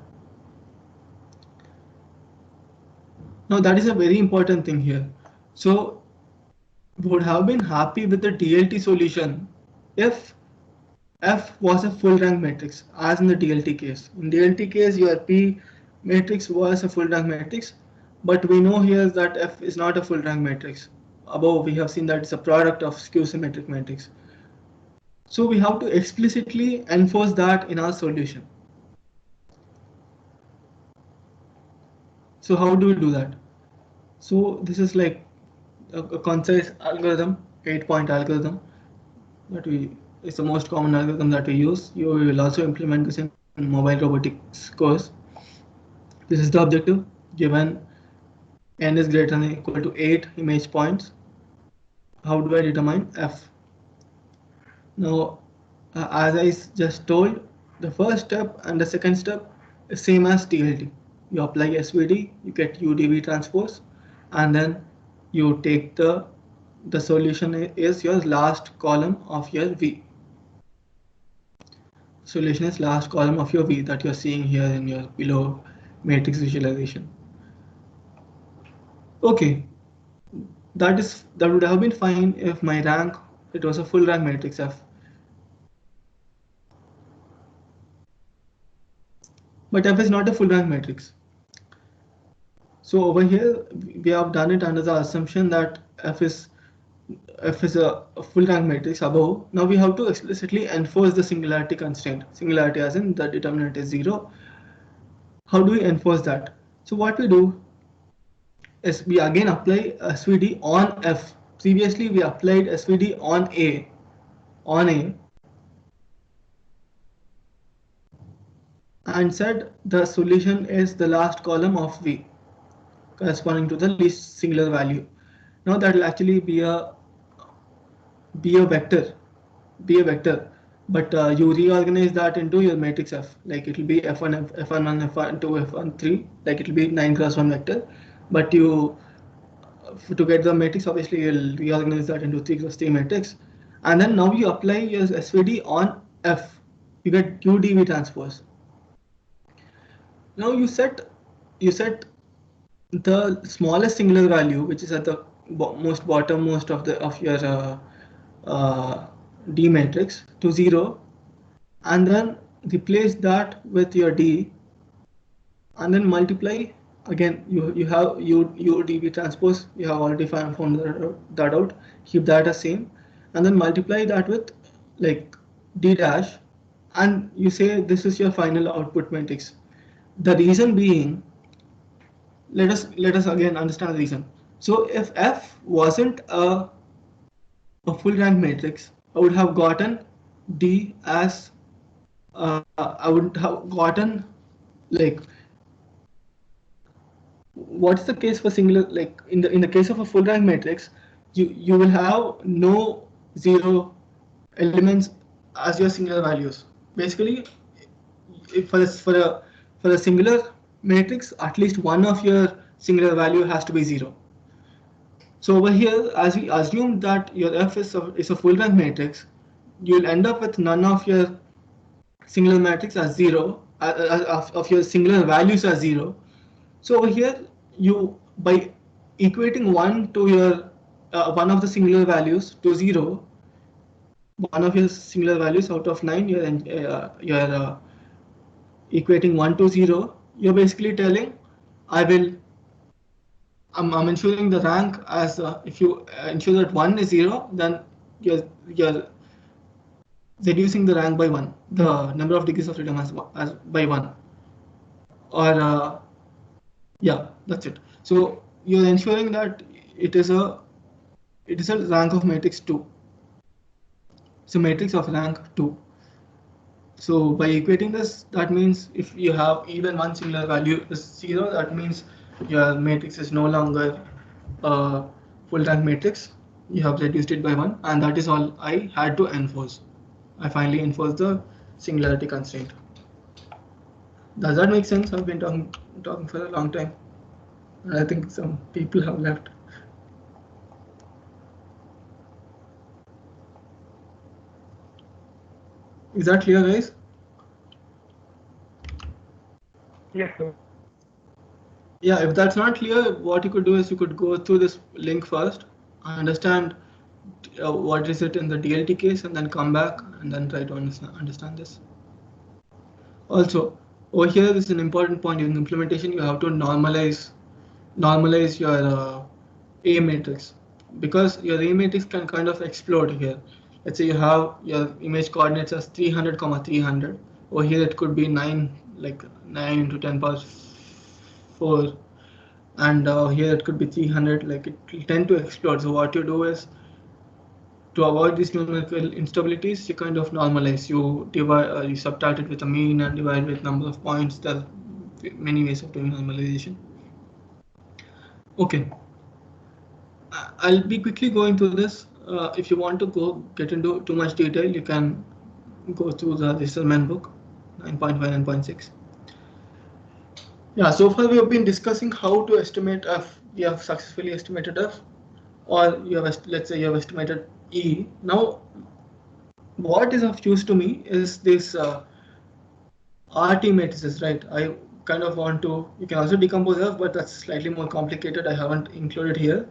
Now that is a very important thing here. So would have been happy with the DLT solution if F was a full rank matrix, as in the DLT case. In DLT case, your P matrix was a full rank matrix, but we know here that F is not a full rank matrix. Above, we have seen that it's a product of skew symmetric matrix. So we have to explicitly enforce that in our solution. So how do we do that? So this is like a concise algorithm, 8-point algorithm that it's the most common algorithm that we use. You will also implement this in mobile robotics course. This is the objective. Given n is greater than or equal to 8 image points, how do I determine F? Now, as I just told, the first step and the second step is same as DLT. You apply SVD, you get UDV transpose, and then you take the solution is your last column of your V. Solution is last column of your V that you're seeing here in your below matrix visualization. Okay, that would have been fine if my rank, it was a full rank matrix F. But F is not a full rank matrix. So over here, we have done it under the assumption that F is a full rank matrix above. Now we have to explicitly enforce the singularity constraint. Singularity as in the determinant is 0. How do we enforce that? So what we do is we again apply SVD on F. Previously we applied SVD on A. And said the solution is the last column of V corresponding to the least singular value. Now that will actually be a vector, but you reorganize that into your matrix F, like it will be F1, F1, F1, 2, F1, 3, like it will be 9 cross 1 vector, but you to get the matrix, obviously you'll reorganize that into 3 cross 3 matrix, and then now you apply your SVD on F, you get UDV transpose. Now you set the smallest singular value, which is at the most bottommost of your D matrix, to 0, and then replace that with your D, and then multiply again. You have UDV transpose. You have already found that out. Keep that as same, and then multiply that with like D dash, and you say this is your final output matrix. The reason being, let us again understand the reason. So if F wasn't a full rank matrix, I would have gotten D as I would have gotten like, what's the case for singular, like in the case of a full rank matrix, you will have no 0 elements as your singular values. Basically, if for a singular matrix, at least one of your singular value has to be 0. So over here, as we assume that your F is a full rank matrix, you'll end up with none of your singular matrix as 0, of your singular values as 0. So over here, you by equating 1 to your one of the singular values to 0, one of your singular values out of 9, you're equating 1 to 0, you're basically telling, I'm ensuring the rank as if you ensure that 1 is 0, then you're reducing the rank by 1, the number of degrees of freedom as by 1, or yeah, that's it. So you're ensuring that it is a rank of matrix 2. So matrix of rank 2. So by equating this, that means if you have even one singular value is 0, that means your matrix is no longer a full rank matrix. You have reduced it by 1, and that is all I had to enforce. I finally enforced the singularity constraint. Does that make sense? I've been talking for a long time, and I think some people have left. Is that clear, guys? Yes, sir. Yeah, if that's not clear, what you could do is you could go through this link first, understand what is it in the DLT case, and then come back and then try to understand this. Also, over here, this is an important point. In implementation, you have to normalize your A matrix, because your A matrix can kind of explode here. Let's say you have your image coordinates as 300, 300. Over here, it could be 9 into 10 power 4, and here it could be 300. Like, it will tend to explode. So what you do is, to avoid these numerical instabilities, you kind of normalize. You divide, you subtract it with a mean and divide with number of points. There are many ways of doing normalization. Okay, I'll be quickly going through this. If you want to get into too much detail, you can go through the Risserman book, 9.5, 9.6. Yeah, so far we have been discussing how to estimate f. You have successfully estimated f, or you have, let's say you have estimated E. Now, what is of use to me is this RT matrices, right? I kind of want to, you can also decompose f, but that's slightly more complicated. I haven't included here.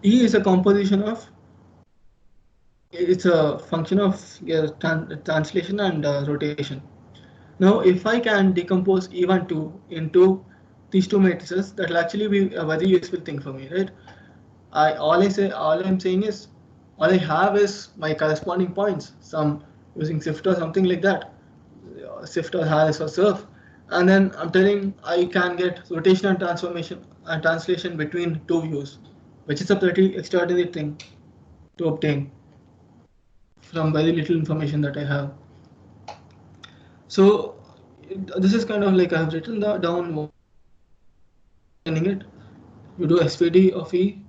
E is a composition of, it's a function of your translation and rotation. Now, if I can decompose E1, 2 into these two matrices, that will actually be a very useful thing for me, right? All I'm saying is, all I have is my corresponding points, some using SIFT or something like that, SIFT or Harris or SURF, and then I'm telling I can get rotation and transformation and translation between two views, which is a pretty extraordinary thing to obtain from very little information that I have. So this is kind of like I have written down it. You do SVD of E,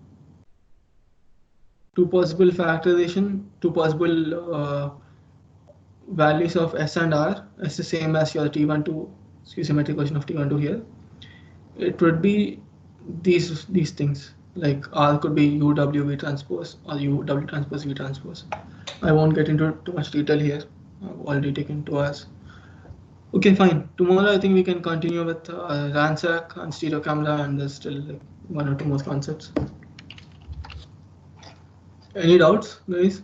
two possible factorization, two possible values of S and R. S the same as your T12 symmetric version of T12 here. It would be these things, like R could be UW V transpose or UW transpose V transpose. I won't get into too much detail here. I've already taken 2 hours. Okay, fine. Tomorrow I think we can continue with RANSAC and stereo camera, and there's still like 1 or 2 more concepts. Any doubts, guys?